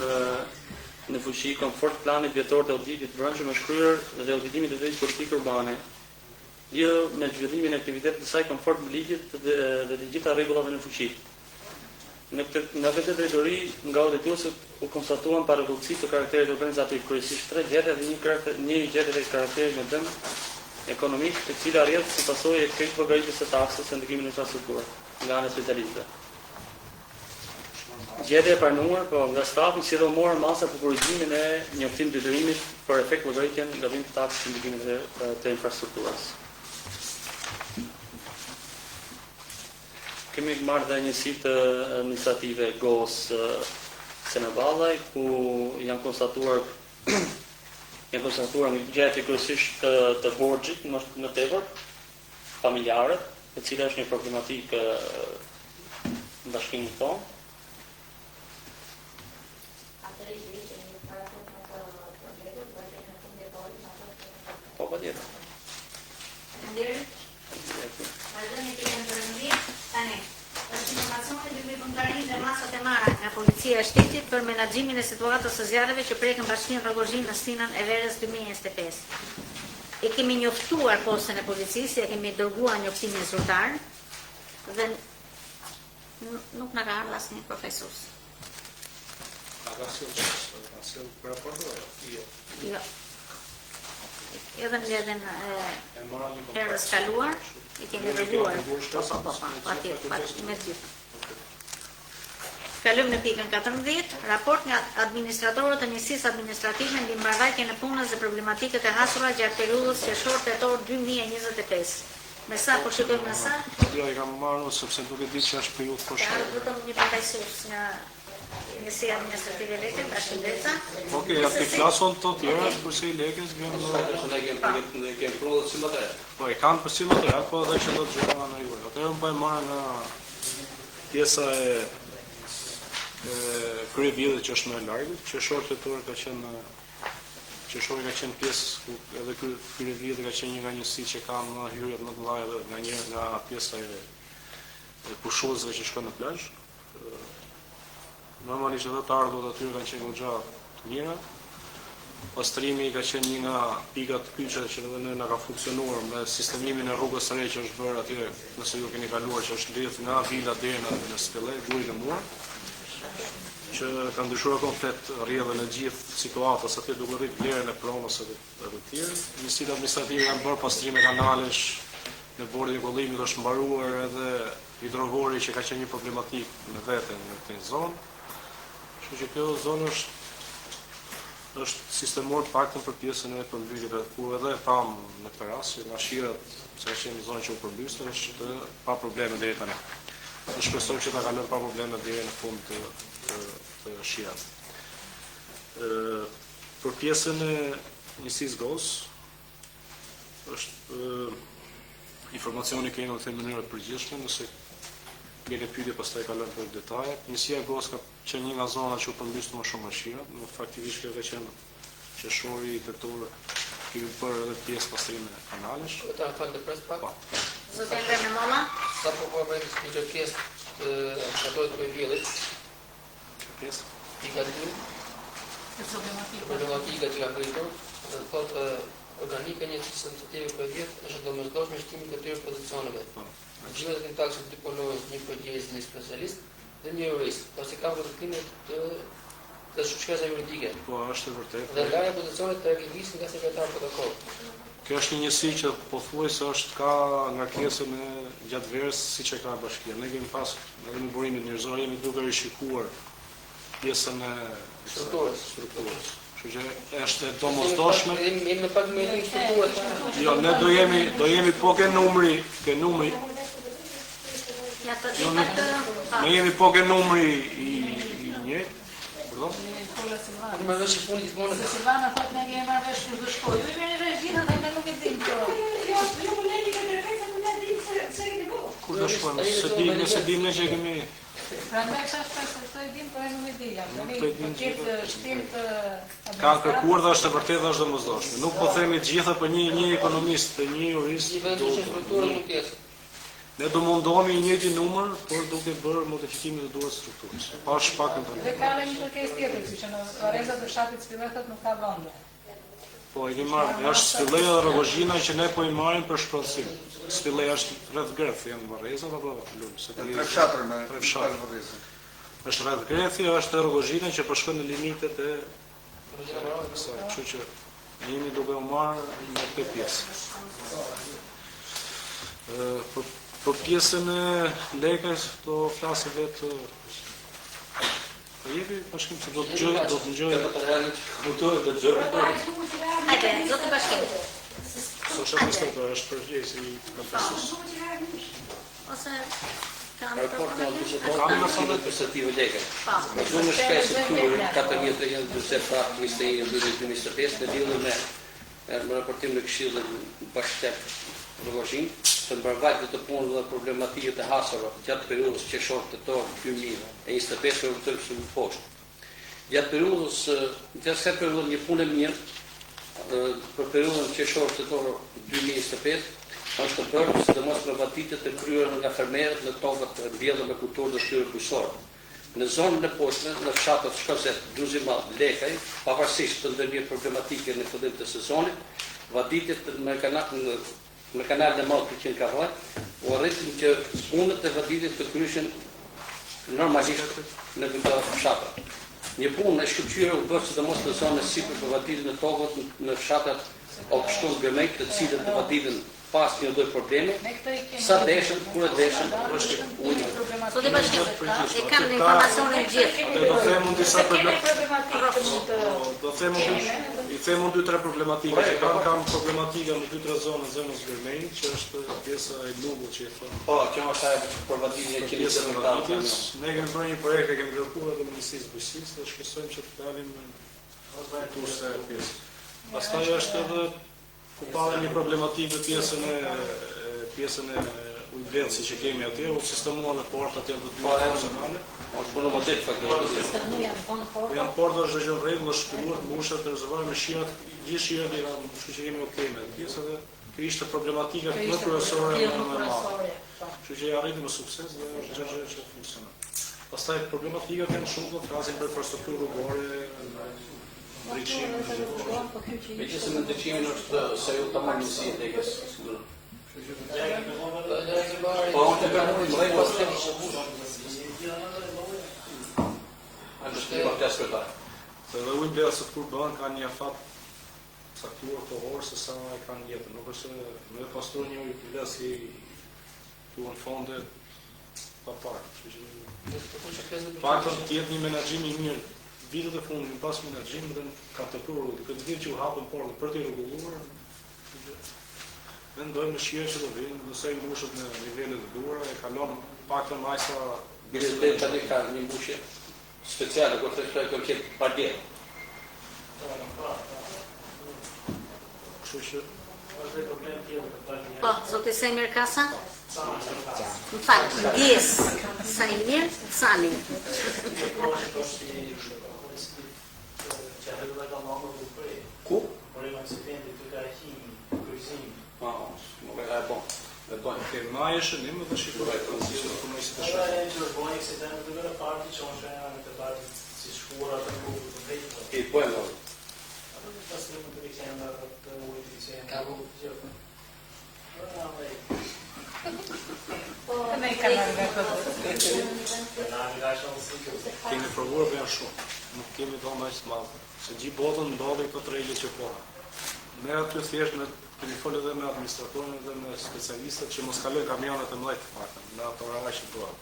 në fuqi, komfort planit vjetor të auditit të brendshëm është kryer dhe auditimi të drejtë politikë urbane. Lidhur me zhvillimin e aktivitetit të saj komfort me ligjit dhe të gjitha rregullave në fuqi. Në këtë drejtori nga audituesit u konstatuan parregullësi të karakterit organizativ, kryesisht 3 gjetje dhe një gjetje të karakterit me dëm ekonomik, të cila rrjedh si pasojë e këtë llogaritjes së taksës së ndërtimit në infrastrukturë nga ana specialiste. Gjetje e pranuar nga stafi si do morë masa për korrigjimin e njoftim të detyrimit për efekt llogaritjen nga vim të taksës së ndërtimit të infrastrukturës. Kemi marrë dhe njësi të administrative GOS Senaballaj, ku janë konstatuar një gjetje kryesisht të borxhit në tepër, familjarët, e cila është një problematikë në bashkimin tonë. Po, patjetër. Tani, është informacione dhe veprimtarinë dhe masat e marra nga Policia e Shtetit për menaxhimin e situatës së zjarreve që prekën bashkinë Rrogozhin në Stinën e Verës 2025. E kemi njoftuar postën e policisë, e kemi dërguar njoftimin zyrtar dhe nuk na ka ardhur asnjë profesus. ka sjell për raportor. Jo. Edhe mbledhen herës kaluar, I kemi revuar. Po, atje, me gjithë. Kalojmë në pikën 14, raport nga administratorët të njësisë administrative mbi mbarvajtjen e punës dhe problematikët e hasura gjatë periudhës qershor-tetor 2025. Me sa po shikojmë në sa? Jo, I kam marrë sepse duke ditë që është periudhë koshore. Vetëm një përfaqësues nga Njësia Administrative Leke, Bashkëndetësa. Okej, aty flason të tjera, kurse I Lekës vjen ne kemi prodhuar si material. Po I kanë për si material, po edhe që do të gjëra në juaj. Atëherë më marr nga pjesa e kryevjedhit që është më e largët, qershor-tetor ka qenë qershori ka qenë pjesë edhe kryevjedhi ka qenë një nga njësitë që kanë më hyrjet më të mëdha edhe nga pjesa e pushuesve që shkojnë në plazh. Normalisht edhe të ardhurët aty kanë qenë goxha të mira. Pastrimi ka qenë një nga pikat kyçe që edhe ne na ka funksionuar me sistemimin e rrugës së re që është bërë aty, nëse ju keni kaluar që është lidh nga vila deri në Spellë, Guri dhe Mur, që ka ndryshuar komplet rrjedhën e gjithë situatës aty duke rrit vlerën e pronës edhe të tjerë. Njësitë administrative kanë bërë pastrime kanalesh, në bordin e kollimit është mbaruar edhe hidrovori që ka qenë një problematik në veten në këtë zonë. Kështu që kjo zonë është sistemor paktën për pjesën e përmbysjeve, ku edhe tham në këtë rast që nga shirat se ka qenë një zonë që u përmbysë është pa probleme deri tani. Ne shpresojmë që ta kalojmë pa probleme deri në fund të shirat. Për pjesën e njësisë GOS është informacioni kemi në këtë mënyrë përgjithshme, nëse keni pyetje pastaj kalojmë për detajet. Njësia e GOS ka qenë një nga zonat që u përmbysën më shumë shirat, në faktikisht kjo ka qenë qershori tetor kemi bërë edhe pjesë pastrime kanalesh. Ta falë pres pak. Zoti Andrea Molla. Sa po bëjmë një pjesë të shkatohet për vjellit. Pjesë. Pika 2. Problematika që ka ngritur, thotë organika njësisë administrative për vjet është domosdoshme shtimi këtyre pozicioneve. Gjithë të taksën të polojës një përgjegjës një specialist dhe një jurist, pasi ka vërtetime të shkesa juridike. Po, është e vërtetë. Dhe ndarja pozicionet të regjistrit nga sekretar protokoll. Kjo është një njësi që pothuajse është ka ngarkesën e gjatëverës siç e ka bashkia. Ne kemi pasur edhe në burimin njerëzor jemi duke rishikuar pjesën e strukturës. Kështu që është e domosdoshme. Jemi në pak me strukturës. Jo, ne do jemi po ke numri. Ne jemi po ke numri I njëjtë. Pardon? Më vesh puni gjithmonë. Silvana thotë ne kemi marrë vesh kur do shkojë. Ju vjen vesh gjithë dhe ne nuk e dim kjo. Jo, ju më leni këtë rrethë nuk e di se keni bëu. Kur do shkojmë? Se dimë që kemi. Prandaj çfarë të dim, po nuk e di jam. Ne këtë shtim të Ka kërkuar dhe është e vërtetë është domosdoshme. Nuk po themi të gjitha për një ekonomist, për një jurist. Ne do mundohemi një njëjti numër, por duke bërë modifikimin e duhur strukturës. Pa shpakën tonë. Dhe ka një kërkesë tjetër, që në rrezat e fshatit Spilletët nuk ka vende. Po, I kemi marrë, është Spilleja dhe Rogozhina që ne po I marrim për shpronësim. Spilleja është rreth Greth, janë Varrezat apo Lum, se ka tre fshatrë me Varrezat. Është rreth Grethi, është Rogozhina që po shkon në limitet e kësaj, kështu që jemi duke u marrë në këtë pjesë. Për pjesën e Lekës do flasë vetë jepi bashkim se do të ngjoj. Hajde, zoti bashkim. Socialistët është përgjegjësi I profesorës. Ose kam Raport në administrative leke. Në zonë shpesë këtu 4 vjetë janë dyse prapë Ministeri e 2025 në lidhje me raportim në Këshillin Bashkëtep Rogozhin të mbarvajtje të punëve dhe problematikët e hasura gjatë periudhës qershor-tetor 2025 për shumë poshtë. Gjatë periudhës një punë e mirë për periudhën qershor-tetor 2025 është bërë sidomos problematikët e kryera nga fermerët në tokat të mbjellura me kulturë dhe shtyre bujqësore. Në zonën e poshtme, në fshatet Shkozet, Druzima, Lekaj, pavarësisht të ndërmjet problematike në fillim të sezonit, vaditjet në kanalin e madh që ka vajt, u arritën që punët e vaditjes të kryeshin normalisht në këto fshatra. Një punë e shkëlqyer u bë sidomos në zonën sipër përvatitit në tokët në fshatat Okshtull Gërmejt, të cilët përvatitin pas një lloj problemi, sa deshën, kur e deshën, është ujë. Sot e kam në informacionin gjithë. Do them disa i them 2-3 problematika, që kanë problematika në 2-3 zona zonës Gërmej, që është pjesa e Lugut që e thonë. Po, kjo është ajo përvatimi e pjesën e Lugut. Ne kemi bërë një projekt, kemi kërkuar edhe Ministrisë Bujqësisë, dhe shpresojmë që të dalim kurse pjesë. Pastaj është edhe ku pale një problematikë në pjesën e ujbledhësi që kemi atje, u sistemuar dhe portat janë të dy personale. Është punë model faktikisht. Janë porta është gjë rregull, është shkruar, mbushet, rezervuar me shirat, gjithë shirat janë, kështu që kemi okay me pjesë dhe kjo ishte problematika më kryesore në madhe. Kështu që arritëm me sukses dhe është gjë që funksionon. Pastaj problematikat janë shumë të flasin për infrastrukturë rrugore, ndriçim. Me që se më ndryqimin është se ju të marrë njësi e tekës. Po, unë të përmujnë, më rejnë pas të Dhe ujbledhësit kur bëhen ka një afat caktuar kohor se sa e kanë jetën. Nuk është me pastru një ujbledhës i tuën fonde pa parë. Faktën tjetë një menaxhim i mirë. Vitet e fundit pas menaxhimit dhe ka tepruar rrugë. Këtë ditë që u hapën portën për të rregulluar, mendojmë në shije që do vinë, nëse i mbushet në nivelet e duhura, e kalon paktën më sa Bilet tani ka një mbushje speciale, kur të shkoj kërket padje. Kështu që është problem tjetër. Po, zoti Semir Kasa? Në fakt, ndjes Sajmir, Sani. Ku? Ke maje shënim dhe shikoj pozicion në komisit të I po e më. Kemi provuar për janë shumë, nuk kemi do më ishtë madhë, se gjithë botën ndodhe i këtë rejle që poha. Ne aty thjesht kemi folë edhe me administratorin dhe me specialistët që mos kaloj kamionet e mlejtë të faktën, në ato rara që bëha.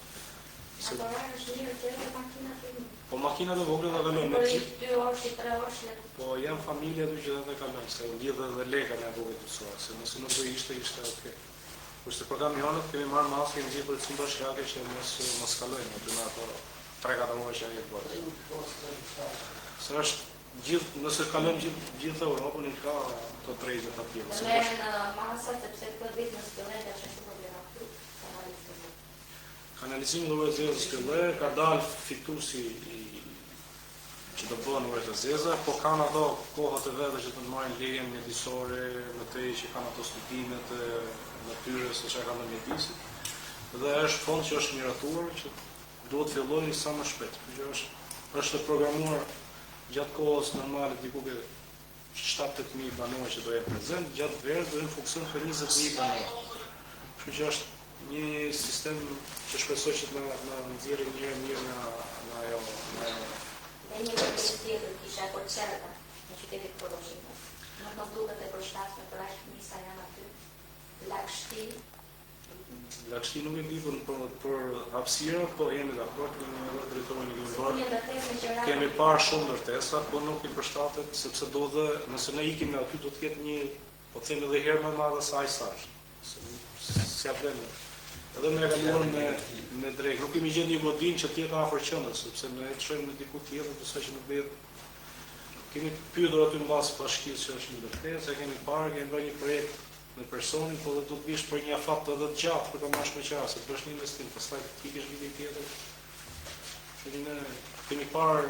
Ato rara është një tjetër makinat e një. Po makinat e vogla dhe kalojnë me gjithë. 2 orë, 3 orë. Po janë familje aty që dhe kalojnë, se lidhe dhe leka në vogla të mësuar, se nëse nuk do ishte okej. Kurse për kamionet kemi marrë masë, kemi gjithë për të cimba shkake që mos kalojnë aty në ato 3-4 orë që janë jetë bërë. Se është gjithë, nëse kalojnë gjithë Europën i ka të trejtë të tjilë. Në merë masa, sepse këtë vitë në Skëllë ka qenë problematik, kanalizimi. Kanalizimi në Ujë të Skëllë ka dalë fitusi që të bëhen Ujë të Zeza, po kanë ato kohët e vete që të marrin lejen mjedisore, në te që kanë ato studimet e natyrës që kanë në mjedisit. Dhe është fond që është miratuar, që duhet fillojnë sa më shpejt. Është programuar gjatë kohës normale diku ke 7-8.000 banorë që do jenë prezent, gjatë verës do jenë funksion për 20.000 banorë. Kështu që është një sistem që shpresoj që të na nxjerrë mirë nga ajo. Dhe një vërtet tjetër kisha Korçerka në qytetit Koroshit. Nuk duket e përshtatshme për aq fëmijë janë aty. Lakshti. Lakshti nuk e di për hapësira, po jemi dakord me drejtorin e kemi. Kemi parë shumë ndërtesa, po nuk i përshtatet sepse do dhe nëse ne ikim aty do të ketë një, po të themi edhe herë më madhe se aq sa është. Si apo edhe ne kaluam me drejt. Nuk kemi gjetur një godin që të jetë afër qendrës, sepse ne e çojmë në diku tjetër, besoj që nuk bëhet. Kemi pyetur aty mbas bashkisë që është një ndërtesë, kemi parë, kemi bërë një projekt në personin, po dhe do të bish për një afat edhe të gjatë për të marrë me qasë, për është një investim, pastaj të ikesh viti tjetër. Që ne kemi parë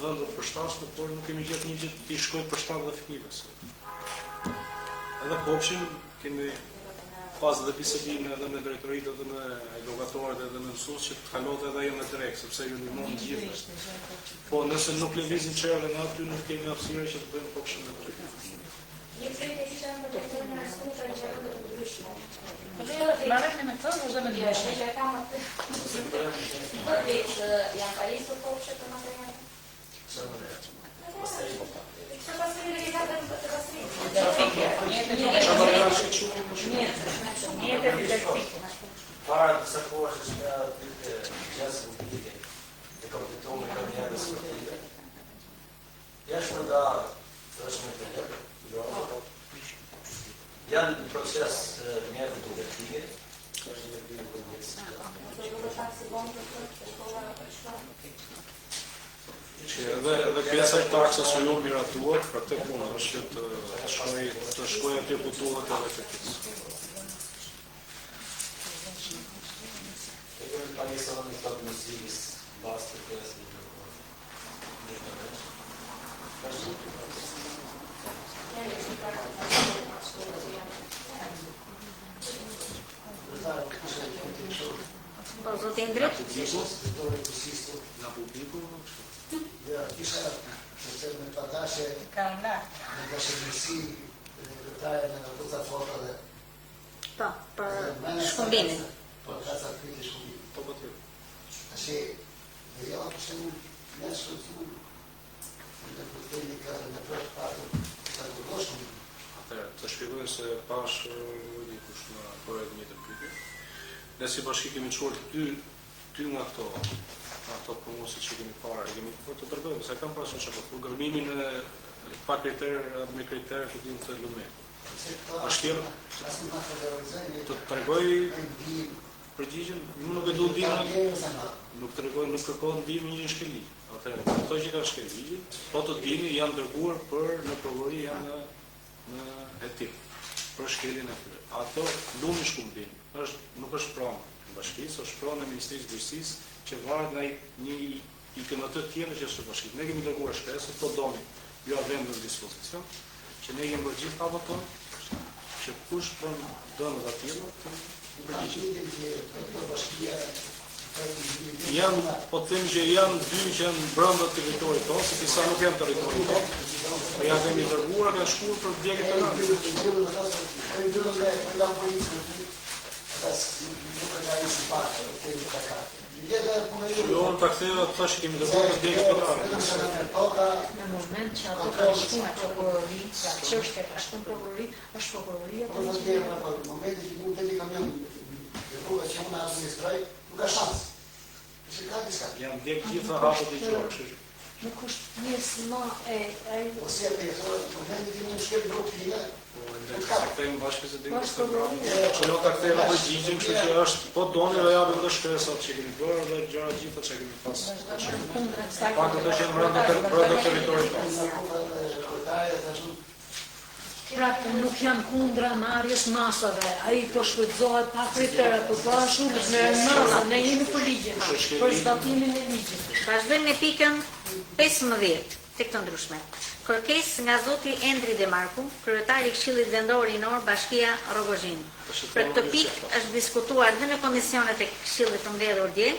vende të përshtatshme, por nuk kemi gjetur një gjë të i shkojë përshtat dhe fëmijëve. Edhe kopshin kemi pas dhe bisedime edhe me drejtoritë edhe me logatorët edhe me mësues që të kalohet edhe ajo me drejt, sepse ju ndihmon gjithë. Po nëse nuk lëvizin çelën aty nuk kemi hapësirë që të bëjmë kopshin me drejt. Një pyetje që janë për të në skuqur që janë të ndryshme. Marrë me të ose me dyshme? Ja kam atë. Po vetë janë pajisur kopshe të materiale. Para disa coisas já se publiquem de completou uma caminhada esportiva. Jashtë më nga është me të lepë, janë në proces mjerë të uvertime, është një vërtime për mjetës. Dhe pjesa e taksës që ju miratuat për të punë është të shkoj aty ku duhet edhe të kisë. Panisovan në të muzikës bastë të pjesë në Po, zotë Indrit? Na publiku? Kisha se me patashe në dashëmërsi kryetare në nëpërca flota dhe Po, për shkumbimin. Po, kaca kriti shkumbimin. Po, po të. Ashe, dhe jo, kështë në shkëtë në përteni ka në përtë patë të gërdo shkumbimin. Atërë, të shpjegoj se pash dikush në përrejt një të pyetje. Ne si bashki kemi quar ty nga ato punësit që kemi parë, kemi të tërgojmë, se kam pasur që për gërmimin pa kriterë, me kriterë të dinë të lume. Është tjerë, të tërgoj përgjigjen, nuk e du ndihme, nuk kërkohet ndihme një shkeli. Atëherë, ato që ka shkeli, po të dini janë dërguar për në provori janë në hetim, për shkelin e tyre. Ato lumi shkumbin, nuk është pronë në bashkisë, është pronë në Ministrisë Bujqësisë, që varet nga një i këndëtët tjene që është të bashkit. Ne kemi dërguar shkresët, to doni, ju avendë në dispozicion, që ne kemi bërgjit hapë tonë, që kush pronë dënë dhe tjene, të bërgjit. Janë, po të them që janë dy që janë brenda territorit tonë, se disa nuk janë territorit tonë, po ja kemi dërguar nga shkuar për vdekje të rëndë. Jo, në të ktheve të thashë kemi dërguar për vdekje të rëndë. Në moment që ato ka shku në prokurori, që është ka shku në prokurori, është prokuroria të një. Në momentin që mund të një kamion, dhe rruga që unë administroj, nuk ka shansë. Janë dek gjitha hapët i qërë, nuk është njësë ma e... Ose e përjetore, në momentin që mund shkepë grupë time, nuk ka këtejmë bashkës e dikës të bravo. Që jo të këtejmë përgjigjen, që është po doni dhe jabim dhe shkresat që kemi bërë dhe gjëra gjitha që kemi pasë. Pak të qenë brenda teritorit. Prapë nuk janë kundra marrjes masave, ai po shfrytëzohet pa kritere, po pa shumë me mëra, ne jemi për ligjin, për zbatimin e ligjit. Vazhdojmë me pikën 15 të këtë ndryshme. Kërkesë nga zoti Endri Demarku, kryetari i Këshillit Vendor Rinor, Bashkia Rrogozhin. Për këtë pikë është diskutuar dhe në komisionet e Këshillit të Mbledhur dje,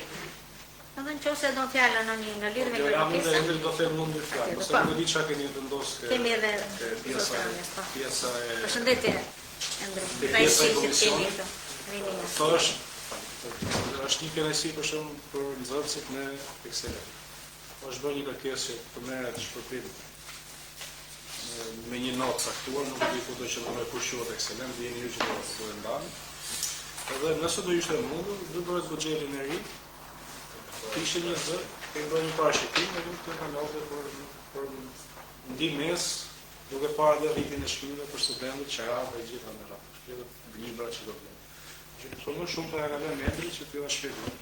edhe nëse do fjala në një në lidhje me këtë pjesë. Ja, do them mund të fjalë, se nuk di çka keni vendosur. Kemi edhe pjesa e Përshëndetje Endri. Pajisje që kemi këtu. Është një kënaqësi për shumë për nxënësit në Excel. Është bërë një kërkesë që të merret shpërblimet me një notë saktuar, nuk di ku do të qëndrojë kush quhet Excel, dini ju që do të ndani. Edhe nëse do ishte mundur, do bëhet buxhetin e ri. Kishte një zë, ke bërë një parashikim edhe të kalohet për ndihmës, duke parë dhe rritjen e shkrimeve për studentët, çfarë dhe gjitha në radhë. Shkruaj libra që do të. Që më shumë të regaloj Endri që t'ju shpjegoj.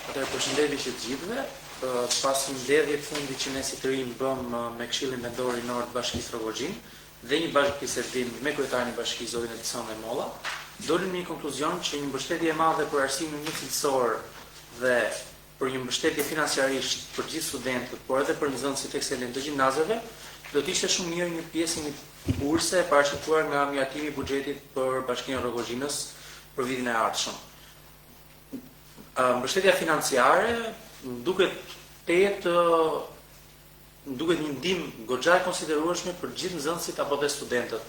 Atëherë përshëndetje që të gjithëve. Pas mbledhjet fundi që ne si të rinj bëm me Këshillin Vendor Rinor të Bashkisë Rrogozhin dhe një bashkëbisedim me kryetarin e bashkisë zotin Edison Molla, dolën në një konkluzjon që një mbështetje e madhe për arsimin një cilësor dhe për një mbështetje financiarisht për gjithë studentët, por edhe për nxënësit ekselent të gjimnazeve, do të ishte shumë mirë një pjesë një burse e parashikuar nga miratimi i buxhetit për Bashkinë Rrogozhinës për vitin e ardhshëm. Mbështetja financiare duket një ndihmë goxha e konsiderueshme për gjithë nxënësit apo dhe studentët,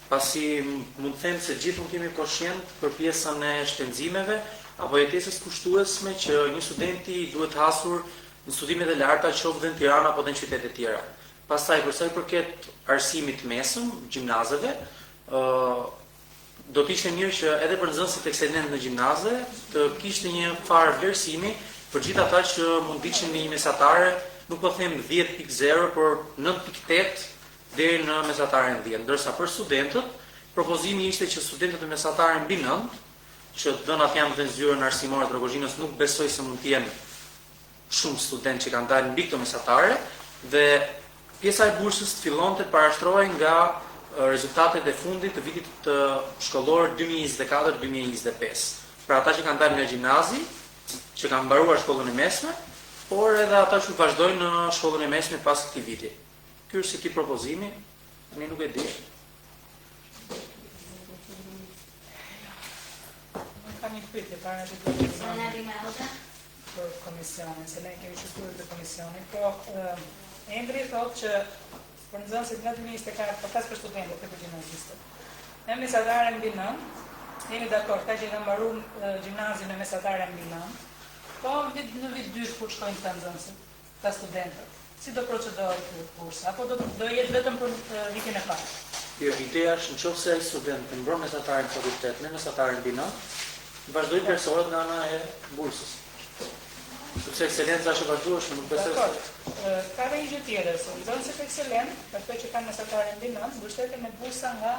pasi mund të them se gjithë mund kemi koshient për pjesën e shpenzimeve apo jetesës kushtuesme që një studenti duhet hasur në studimet e larta qoftë në Tiranë apo në qytete tjera. Pastaj për sa i përket arsimit mesëm, gjimnazeve, do të ishte mirë që edhe për nxënësit ekselent në gjimnaze të kishte një farë vlerësimi për gjithë ata që mund viçin në një mesatare, nuk po them 10.0, por 9.8 deri në mesataren 10. Ndërsa për studentët, propozimi ishte që studentët në mesataren mbi 9, që dhënat janë të nxjerrën arsimore të Rogozhinës, nuk besoj se mund të jenë shumë studentë që kanë dalë mbi këto mesatare, dhe pjesa e bursës të fillonte të parashtrohej nga rezultatet e fundit të vitit të shkollor 2024-2025. Pra ata që kanë dalë nga gjimnazi, që kanë mbaruar shkollën e mesme, por edhe ata që vazhdojnë në shkollën e mesme pas këtij viti. Ky është si propozimi, ne nuk e di. Ka një pyetje para të për komisionin, se ne kemi shkuar te komisioni, po Embri thotë që për nxënësit nga 2024, po flas për studentët e për gjimnazistët. Në mesatare mbi 9, jemi dakord, ka që kanë mbaruar gjimnazin në mesatare mbi 9, po në vit 2 kur shkojnë të nxënësit, ta studentët. Si do procedohet kjo kursa, apo do jetë vetëm për vitin e parë? Jo, ideja është nëse ai student mbron mesataren fakultet në mesataren mbi 9, vazhdoi personet nga ana e bursës. Sepse ekselenca është vazhdueshme, nuk besoj. Dakor. Ka dhe një gjë tjetër, se nxënësit ekselent, për të që kanë mesataren mbi 9, mbështeten me bursa nga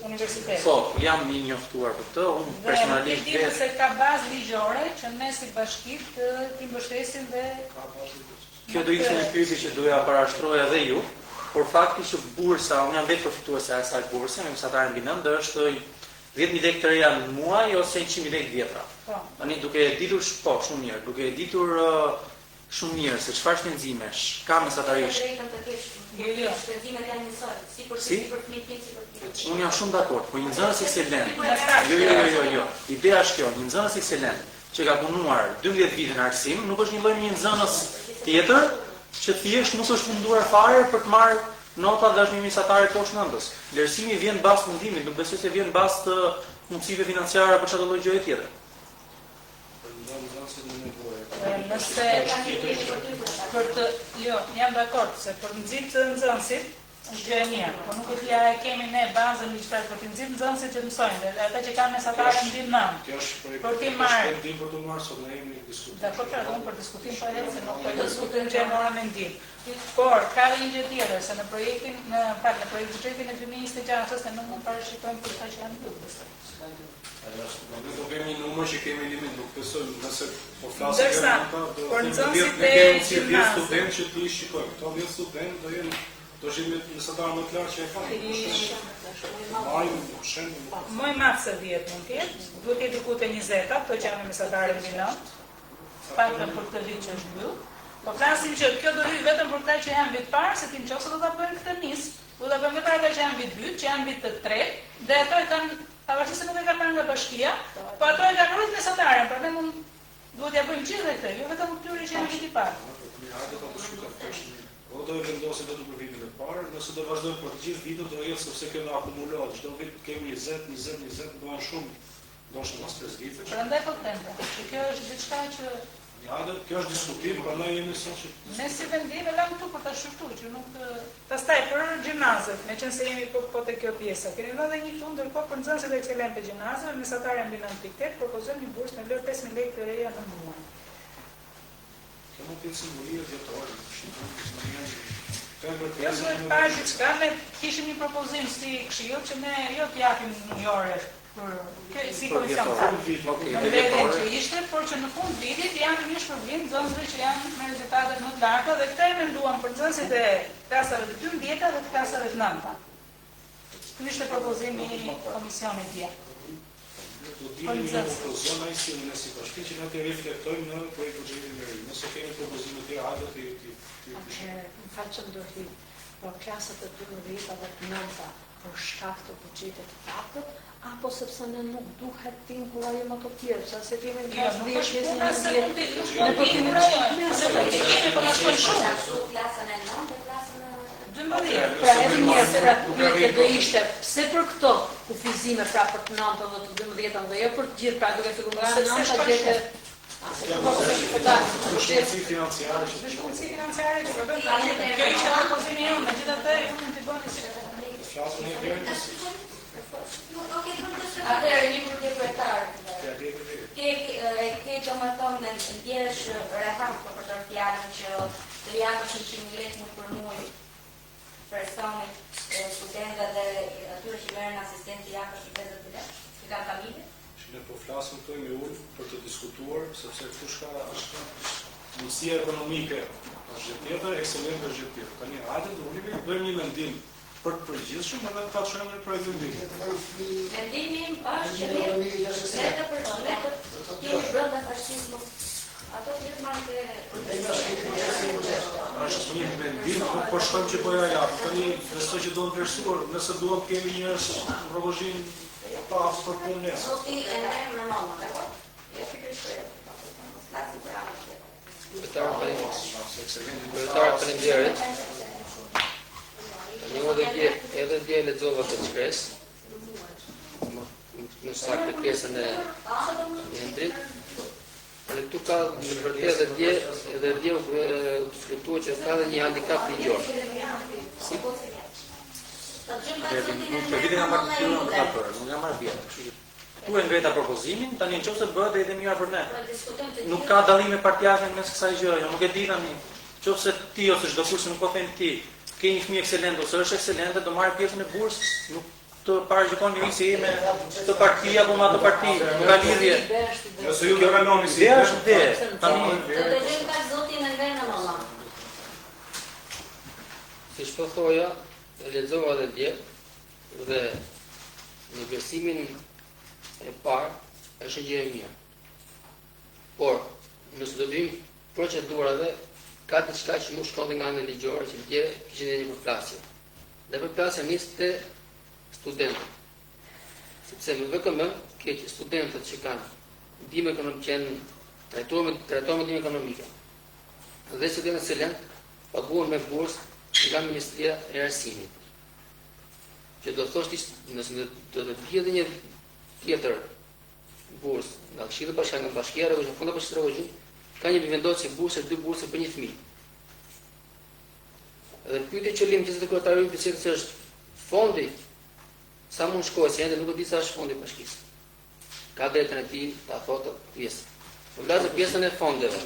universiteti. Po, jam i njoftuar për këtë, unë personalisht dhe di se ka bazë ligjore që ne si bashki të mbështesim dhe kjo do ishte një pyetje që doja parashtroj edhe ju, por fakti që bursa, unë jam vetë përfituese e asaj burse, me mesataren mbi 9, është 10.000 lekë të reja në muaj ose 100.000 lekë vjetra. Tani duke e ditur shumë mirë, duke e ditur shumë mirë se çfarë shpenzimesh ka mesatarisht. Shpenzimet janë njësoj, si për fëmijët, si për fëmijët. Unë jam shumë dakord, por një nxënës ekselent. Jo. Ideja është kjo, një nxënës ekselent që ka punuar 12 vite në arsim, nuk është një lloj një nxënës tjetër që thjesht nuk është funduar fare për të marrë nota dhe është një mesatare poshtë 9-s. Vlerësimi vjen mbas fundimit, nuk besoj se vjen mbas të mundësive financiare apo çdo lloj gjëje tjetër. Nëse për të, jo, jam dakord se për nxit të nxënësit është gjë e mirë, por nuk është ja e kemi ne bazën ligjore për të nxit nxënësit që mësojnë, dhe ata që kanë mesatare mbi 9. Kjo është për të marrë për të marrë sot ne jemi diskutim. Dakor, unë për diskutim pa edhe se nuk po diskutojmë gjë mora mendim. Por ka dhe një gjë tjetër, se në projektin, në buxhetin e 2026 se nuk mund parashikojmë për ta që janë duke. Ne do kemi një numër që kemi limit, nuk besoj, nëse po flasim Ndërsa, për nxënësit e gjimnazit, student që ti shikojmë, këto 10 student do jenë do jemi mesatar më të lartë që e kanë. Më i madh se 10 mund të jetë, duhet të jetë diku te 20, ato që janë mesatare mbi 9, pak për këtë vit që është mbyll. Po flasim që kjo do hyj vetëm për ata që janë vit parë, se ti nëse do ta bëjmë këtë nis, do ta bëjmë vetëm ata që janë vit dytë, që janë vit të tretë, dhe ato e kanë pavarësisht se nuk e kanë marrë nga bashkia, po ato e kanë rrit mesataren, prandaj mund duhet ja bëjmë gjithë këtë, jo vetëm këtyre që janë vit i parë. O do e vendosim vetëm për vitin e parë, nëse do vazhdojmë për të gjithë vitet do jetë sepse kemi akumulohet, çdo vit kemi 20, bëhen shumë, ndoshta pas 5 vite. Prandaj po them, që kjo është diçka që kjo është diskutim, prandaj jemi sot që ne si vendim e lam këtu për ta shfrytzuar që nuk pastaj për gjimnazet, meqense jemi po te kjo pjesa. Kemi edhe një fund ndërkohë për nxënësit e ekselentë të gjimnazeve, mesatare mbi 9.8, propozojmë një bursë me vlerë 5.000 lekë të reja në muaj. Kjo nuk është simbolie vjetore. Ja do të parë diçka, ne kishim një propozim si këshill që ne jo të japim një orë si komision. Që ishte, por që në fund vitit janë një shpërblim nxënësve që janë me rezultate më të larta dhe këtë e menduam për nxënësit e klasave të 12 dhe të klasave të 9. Ky ishte propozimi i komisionit dje. Do të dimë një propozim ai si në sipërfaqe që ne të reflektojmë në projekt buxhetin e ri. Nëse kemi propozime të tjera Më falë që do të për klasat e 12 dhe të 9 për shkak të buxhetit të pakët, apo sepse ne nuk duhet të inkurajojmë ato tjerë, se kemi në klasë 10, ne po kemi Klasën e 9 dhe klasën e 12. Pra edhe një pyetje do ishte pse për këto kufizime pra për të 9 dhe të 12 dhe jo për të gjithë, pra duke filluar nga 9 deri Shqetësi financiare që Shqetësi financiare që përbën kjo ishte propozimi im, megjithatë unë t'i bëni si flasim një herë. Atëherë një prokurotar. Ke domethënë në ndjesh rehat për të fjalën që të japësh 100.000 lekë për muaj personit, studentëve dhe atyre që merren asistencë japësh 50.000 lekë, që kanë familje? Ne po flasim këtu me Ulf për të diskutuar, sepse këtu është mundësia ekonomike është gjë tjetër, ekselente është gjë tjetër. Tani hajde të bëjmë një mendim për të përgjithshëm edhe ta çojmë në projekt vendim. Mendimi im është që vetë për kemi brenda fashizmit. Ato gjithë marrë është një mendim, nuk po shkojmë që po ja japim. Tani besoj që do të vlerësuar, nëse duam të kemi një rrogozhin pa për punë nesër. Zoti e ndem në mama, dakor? Jo fikërisht. Kryetar, faleminderit. Një edhe dje lexova të shkres, në saktë pjesën e Endrit. Dhe këtu ka në vërtet edhe dje u shkruar që ka dhe një handicap ligjor. Si? Nuk e vite nga marrë të nuk ka përë, nuk nga marrë vjetë. Tu e ngreta propozimin, tani në qofë se bëhet dhe mirë për ne. Nuk ka dalime partijake në mes kësaj gjëra, nuk e di tani. Qofë se ti ose çdo kush nuk po them ti, ke një fëmijë ekselent ose është ekselente, do marrë pjesën e bursë, nuk të paraqikon një se me të partia apo me atë parti, nuk ka lidhje. Nëse ju do kaloni si është dhe, tani do të dëgjojmë ka zotin e Verna Molla. Siç po thoja, e lexova edhe dje dhe në besimin e parë është gjë e mirë. Por, nëse do vim procedurave, ka diçka që nuk shkon nga ana ligjore që dje kishin një përplasje. Dhe përplasja nis te studentët. Sepse në VKM ke studentët që kanë ndihmë ekonomike, trajtohen ndihmë ekonomike. Dhe studentët selent paguhen me bursë nga Ministria e Arsimit. Që do thoshti nëse do të vijë një tjetër bursë nga Këshilli Bashkiake, nga Bashkia Rregullore, Fonda Bashkësore Rregullore, ka një vendosje bursë, 2 burse për një fëmijë. Dhe pyetja që lim gjithë kryetarin e se është fondi sa mund shkojë, se ende nuk e di sa është fondi i bashkisë. Ka drejtën e tij ta thotë pjesë. Po vlasë pjesën e fondeve.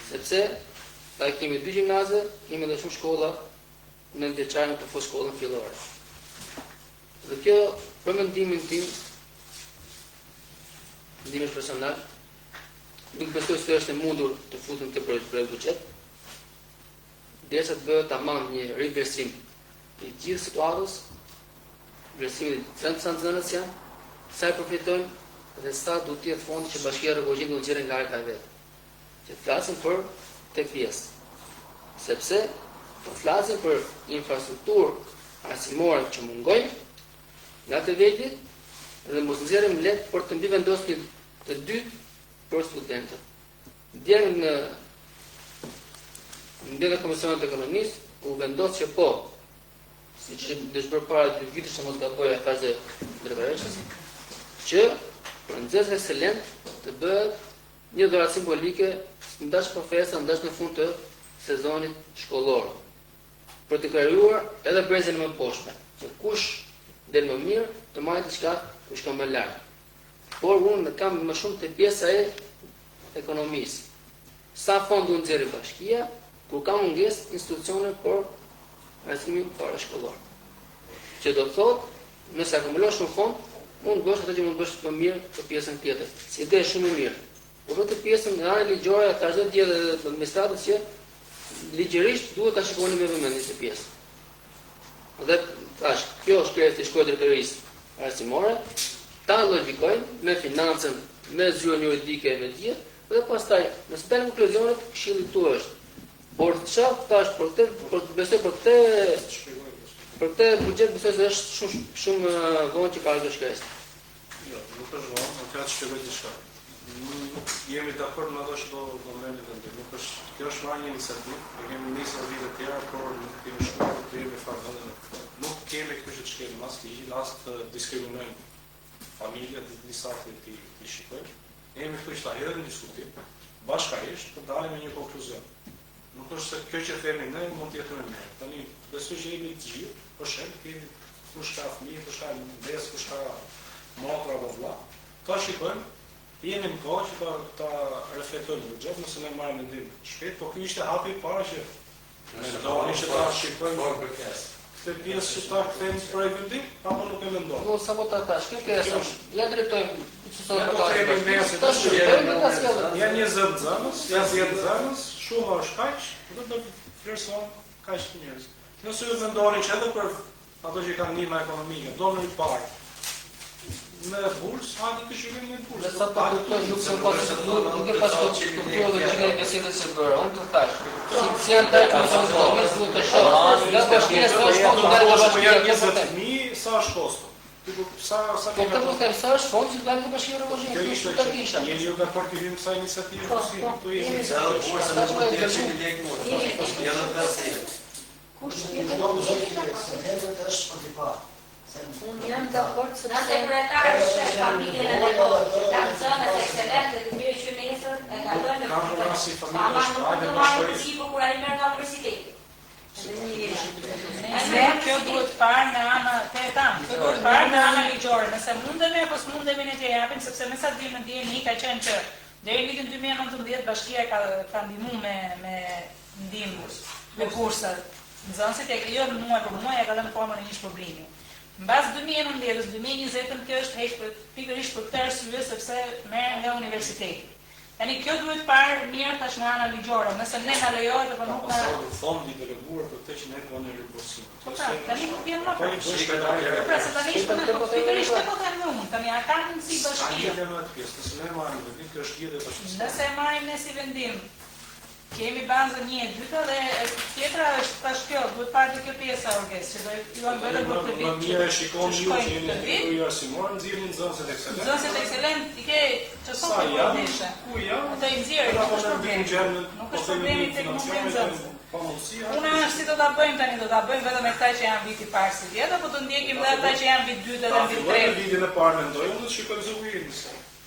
Sepse ta kemi 2 gjimnaze, kemi edhe shumë shkolla në ndërçarën të shkollën fillore. Dhe kjo për mendimin tim, mendimin personal, nuk besoj se është e mundur të futem të projekt buxhet, derisa të bëhet tamam një riversim i gjithë situatës, vlerësimi i nxënësve janë, sa i përfitojnë dhe sa duhet të jetë fondi që Bashkia Rregullore do të nxjerrë nga ka vetë. Që flasim për këtë pjesë. Sepse po flasim për infrastrukturë arsimore që mungojnë nga të vetit dhe mos nxjerrim lek për të mbi vendosjen të dytë për studentët. Dje në Komisionit të Ekonomisë u vendos që po, siç është bërë para 2 vitesh që mos gaboja fazë drejtëresh, që për nxjerrës ekselent të bëhet një dhuratë simbolike ndash profesorëve ndash në fund të sezonit shkollor. Për të krijuar edhe brezën më poshme, që kush del më mirë të marrë diçka ku shkon më lart. Por unë kam më shumë të pjesa e ekonomisë. Sa fond u nxjerrë bashkia, kur ka mungesë institucione për arsimin parashkollor. Që do të thotë, nëse akumulosh shumë fond, mund bësh atë që mund bësh më mirë për pjesën tjetër. Si ide shumë e mirë. Por vetë pjesën e anë ligjore ata çdo dia dhe administratës që ligjërisht duhet ta shikoni me vëmendje këtë pjesë. Dhe tash, kjo shkresë i shkollës drejtërisë arsimore, ta logjikojnë me financën, me zyrën juridike me gjithë, dhe pastaj, nëse dalë konkluzionet, këshilli këtu është. Por çfarë tash për këtë buxhet besoj se është shumë vonë që ka kjo shkresë. Jo, nuk është vonë, nuk ka të shpjegoj diçka. Jemi dakord me ato që do merrni vendim. Nuk është, kjo është marrë një iniciativë, ne kemi nisur vite të tjera, por nuk kemi shkuar të jemi fare. Nuk kemi këtë që shkelim as ligj, as të diskriminojmë familjet, disa të shikojmë. Ne jemi këtu që ta hedhim në diskutim, bashkërisht të dalim me një konkluzion. Nuk është se kjo që themi ne mund të jetë më mirë. Tani besoj që jemi të gjithë, për shemb, kemi kush ka fëmijë, kush ka mbes, kush ka motra apo vëlla. Ta shikojmë, jemi në kohë që ta reflektojmë në gjë, nëse ne marrim mendim shpejt, po ky ishte hapi i parë që mendoni që ta shikojmë këtë pjesë që ta kthejmë për vendim, apo nuk e mendon. No, samo ta tash, kjo pjesë, ja drejtojmë janë 20 zënës, janë 10 zënës, shumë është kaq, do të vlerëson kaq të njerëz. Nëse ju mendoni që edhe për ato që kanë ndihmë ekonomike, do në parë në bursë, hajde të shikojmë në bursë. Sa pa kuptoj nuk se nuk e pas strukturë logjike e kësaj se bërë. Unë të thash, si janë të ekonomisë nuk të shoh. Ja të shkjes të shkollë nga bashkia 20.000 sa është kosto. Sa po të them sa është fondi nga bashkia revolucionare. Kjo ishte të kisha. Jeni ju dakord të vim kësaj iniciative ose këtu jemi sa bursa nuk mund të jetë lekë. Janë të Kush Unë jam dakord se sekretari është familjen e lekohet, janë zënës ekselente të mirë që nesër e kalojnë në kur ai merr nga universiteti. Kjo duhet parë në ana kjo duhet parë në ana ligjore, nëse mundemi apo s'mundemi ne të japim, sepse me sa dimë ndjeni ka qenë që deri në vitin 2019 bashkia ka ndihmuar me ndihmë me bursa. Nxënësit jo muaj për muaj e ka dhënë formën e një shpërblimi. Mbas 2019-2020 kjo është hequr pikërisht për këtë arsye sepse merren nga universiteti. Tani kjo duhet parë mirë tash nga ana ligjore, nëse ne na lejohet apo nuk na fondi deleguar për këtë që ne kanë rikursim. Po tani nuk vjen më për. Pra se tani pikërisht po them unë, tani a kanë mundësi bashkia. Nëse ne marrim vendim, kjo është lidhje bashkisë. Nëse marrim ne si vendim, kemi bazën 1 e 2 dhe tjetra është tash kjo, duhet parë kjo pjesa orkestrit, që do ju bëjë për të vit. Mirë, shikoni ju që jeni ju asimor nxjerrin nxënësit ekselent. Nxënësit ekselent i ke çfarë po bëjnë? Ku janë? Ata i nxjerrin, nuk është problem. Nuk është problemi tek mundin nxënës. Unë ashtu si do ta bëjmë tani, do ta bëjmë vetëm me këta që janë viti parë si vjet, apo do ndjekim edhe ata që janë vit 2 dhe vit 3. Po vitin e parë mendoj, unë do të shikoj zogurin.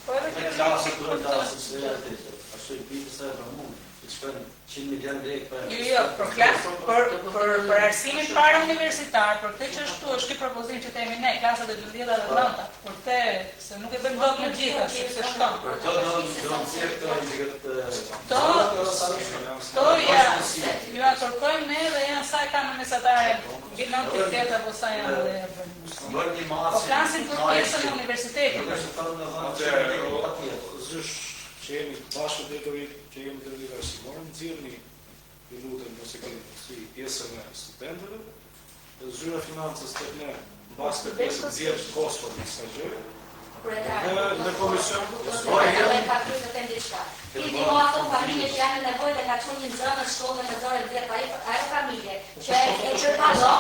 Po edhe kjo klasë kur dasë se ashtu i bëj sa e mund. Shkon 100 milion lekë për. Jo, për klasë, për arsimin para universitar, për këtë që është ky propozim që themi ne, klasat e 12-ta dhe 9-ta, për këtë se nuk e bëjmë dot në gjitha, sepse shkon. Për to do të To ja, ju akordojmë ne dhe janë sa kanë mesatare, vinë 98 apo sa janë dhe bën një masë. Po klasin për pjesën e universitetit. Që jemi bashkë drejtorit, që jemi drejtorit arsimor, nxjerrni ju lutem nëse keni si pjesën e studentëve, zyra financës tek ne mbas të pjesën nxjerr kostot në kësaj gjë. Në komision I di moto familje që janë nevojë dhe ka çuar një nxënës në shkollën e dorë dhe ajo familje që e çrpalo.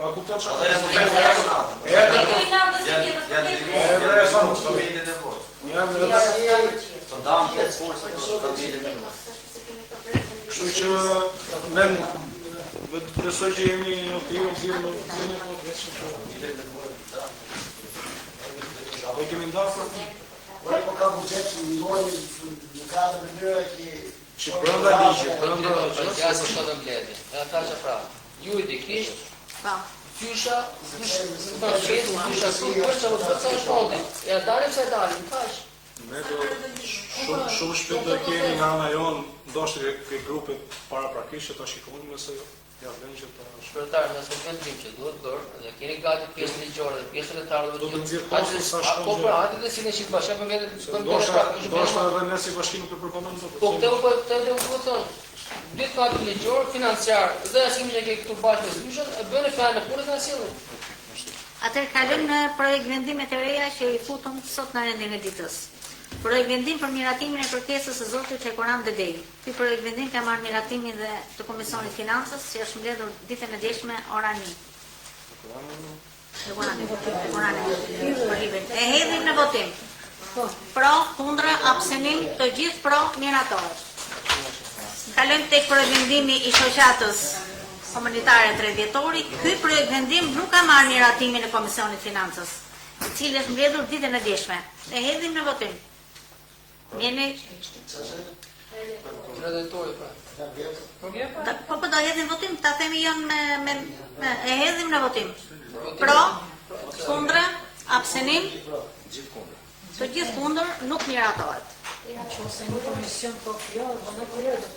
A kupton çfarë? Janë të ndam këtë forcë për familjen e mos. Kështu që ne besoj që jemi në pjesë zgjidhje apo kemi ndasur? Po ka buxhet ndonjë në kadër mënyra që brenda ligjit, brenda Ja se shkon mbledhje. Ja thashë pra, ju i dikisht, fysha, fysha është fondi. Ja dalim se dalim, tash. Ne do shumë shpejt do kemi nga ana jon ndoshta ke grupet paraprakisht ta shikojmë nëse ja vlen që ta shpërtar nëse vendim që duhet bërë, dhe keni gati pjesën ligjore dhe pjesën e tarëve do të nxjerr pastaj sa shkon. Po pra, atë dhe si ne shit bashkë me vetë. Ndoshta edhe ne si bashkim të përpunojmë dot. Po këtë do të thonë. Ditë ka ligjor, financiar dhe arsimi që ke këtu bashkë me fyshën, e bën fjalë në punën e sjelljes. Atëherë kalojmë në projekt vendimet e reja që i futëm sot në rendin e ditës. Projekt vendim për miratimin e kërkesës së Zotit Hekoran Dedej. Ky projekt vendim ka marrë miratimin dhe të Komisionit Financës, që është mbledhur ditën e djeshme ora 1. E hedhim në votim. Pro, kundra, abstenim, të gjithë pro, miratorë. Kalojmë tek projekt vendimi i shoqatës komunitare 3 vjetori. Ky projekt vendim nuk ka marrë miratimin e Komisionit Financës, i cili është mbledhur ditën e djeshme. E hedhim në votim. Jeni Redaktori pra. Po do hedhim votim, ta themi jonë e hedhim në votim. Pro, kundra, abstenim, të gjithë kundër, nuk miratohet. Nëse në komision po jo, do të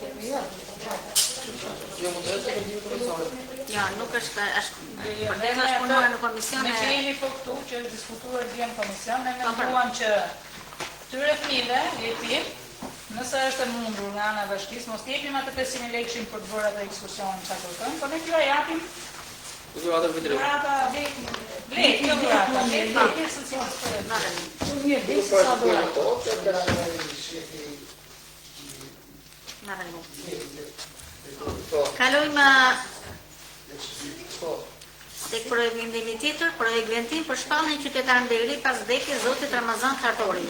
kemi jo. Ja, nuk është përdesa është punuar në komision. Ne që jemi po këtu që diskutuar dje në komision, ne menduam që këtyre fëmijëve jetim, nëse është e mundur nga ana e bashkisë, mos t'jepim atë 500 lekëshin për të bërë atë ekskursionin çka kërkojnë, por ne t'ju japim Durata vitrit. durata lek, jo durata, lek sociale. Kalojmë tek projektimi tjetër, projekt vendim për shpalljen qytetar Nderi pas vdekjes zotit Ramazan Kartori.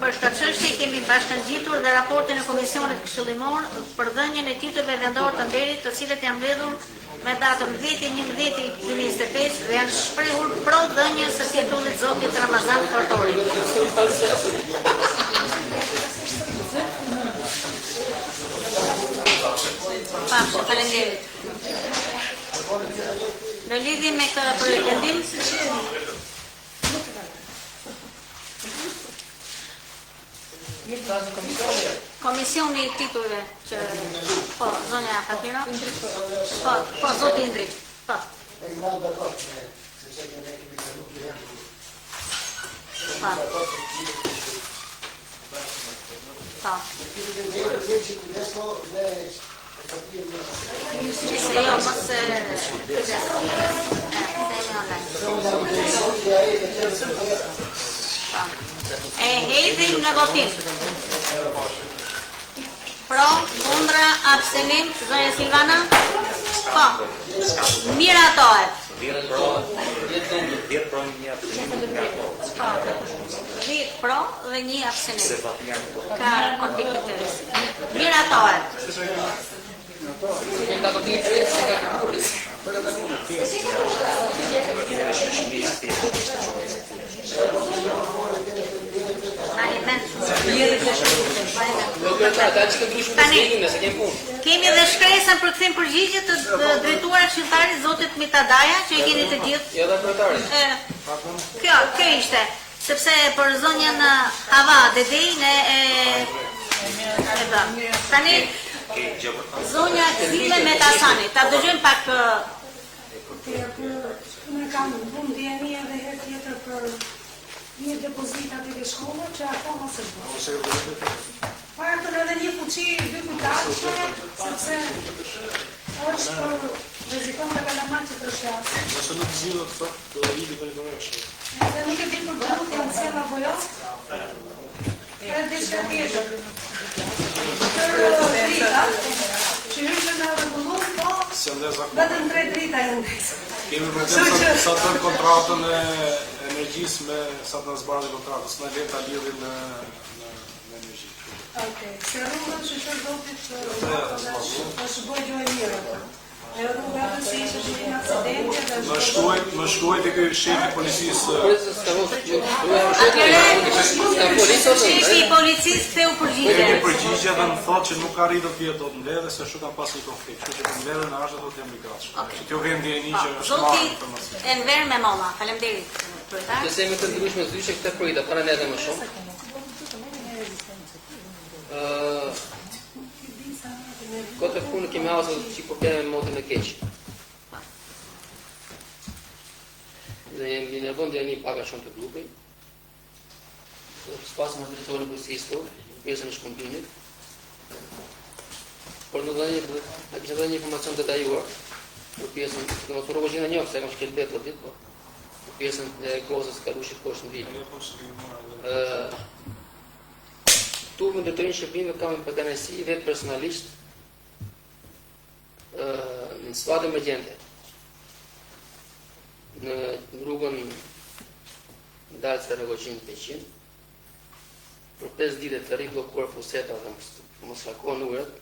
Për këtë çështje kemi bashkangjitur dhe raportin e komisionit këshillimor për dhënien e titujve vendor të Nderit, të cilët janë mbledhur me datën 10/11/2025 dhe janë shprehur pro dhënjes së titullit zotit Ramazan Kartori. Faleminderit. Në lidhje me këtë projekt vendim, komisioni I titujve që po zonja Fatmira, po zoti Indri, po. E hedhim në votim. Pro, kundra, abstenim, zonja Silvana? Po. Miratohet. 10 pro, 1 abstenim, miratohet. 10 pro dhe 1 abstenim. Ka konflikt interesi. Miratohet. Kemi dhe shkresën për këthim përgjigje të drejtuar këshilltarit zotit Mitadaja, që I keni të gjithë. Kjo ishte, sepse për zonjën Hava Dedej ne e bëm. Tani, zonja Zile Metasani, ta dëgjojmë pak Ne kam bën ndjenjë edhe herë tjetër për një depozitat e shkollës që akoma se bën. Partën edhe një fuqi 2 kujtashme, sepse është për rrezikon të kalamat që të shlasë. Nëse nuk zgjidhet sot, do të vijë për dorëshë. Edhe nuk e di për gjallë janë sjell apo jo. Edhe diçka tjetër. Për drita, që hyrën në rregullon, po vetëm 3 drita janë ndesë. Kemi përgjithë sa të kontratën e energjisë me sa të zbardhë kontratës, në leta lidhin në energji. Okej, se rrugën që shërdotit është bëjë gjë e mirë. E rruga dhe si ishë që një aksidente dhe Më shkruajt e kërë shefi policisë. Shefi I policisë ktheu përgjigje. Kemi përgjigje dhe më thotë që nuk arritë të vjetë do të mbledhe, se shu ka pas një konflikt. Që të mbledhe në ashtë do të jam i gatshëm. Që kjo vjen ndjeni që është marrë informacion. Zoti Enver Memoma, faleminderit. Nëse me të ndryshme zdyshe këtë projita, para ne edhe më shumë. Këtë punë kemi hasë që po keme motën e keqë. Dhe jemi në vënd e një paka shumë të grupi. Spasë më drejtorin policisë, pjesën e shkumbimit. Por në dhe një informacion detajuar, për pjesën, në më të rogë gjithë njëfë, se kam shkelbet të ditë, për pjesën e kozës ka rushit poshtë në vitë. Tu më ndërtojnë shërbime kam për kanesi vetë personalisht në situatë emergjente. Në rrugën dalës të rëgoqin 500, për 5 dite të riblokuar fuseta dhe mos lakohen uret,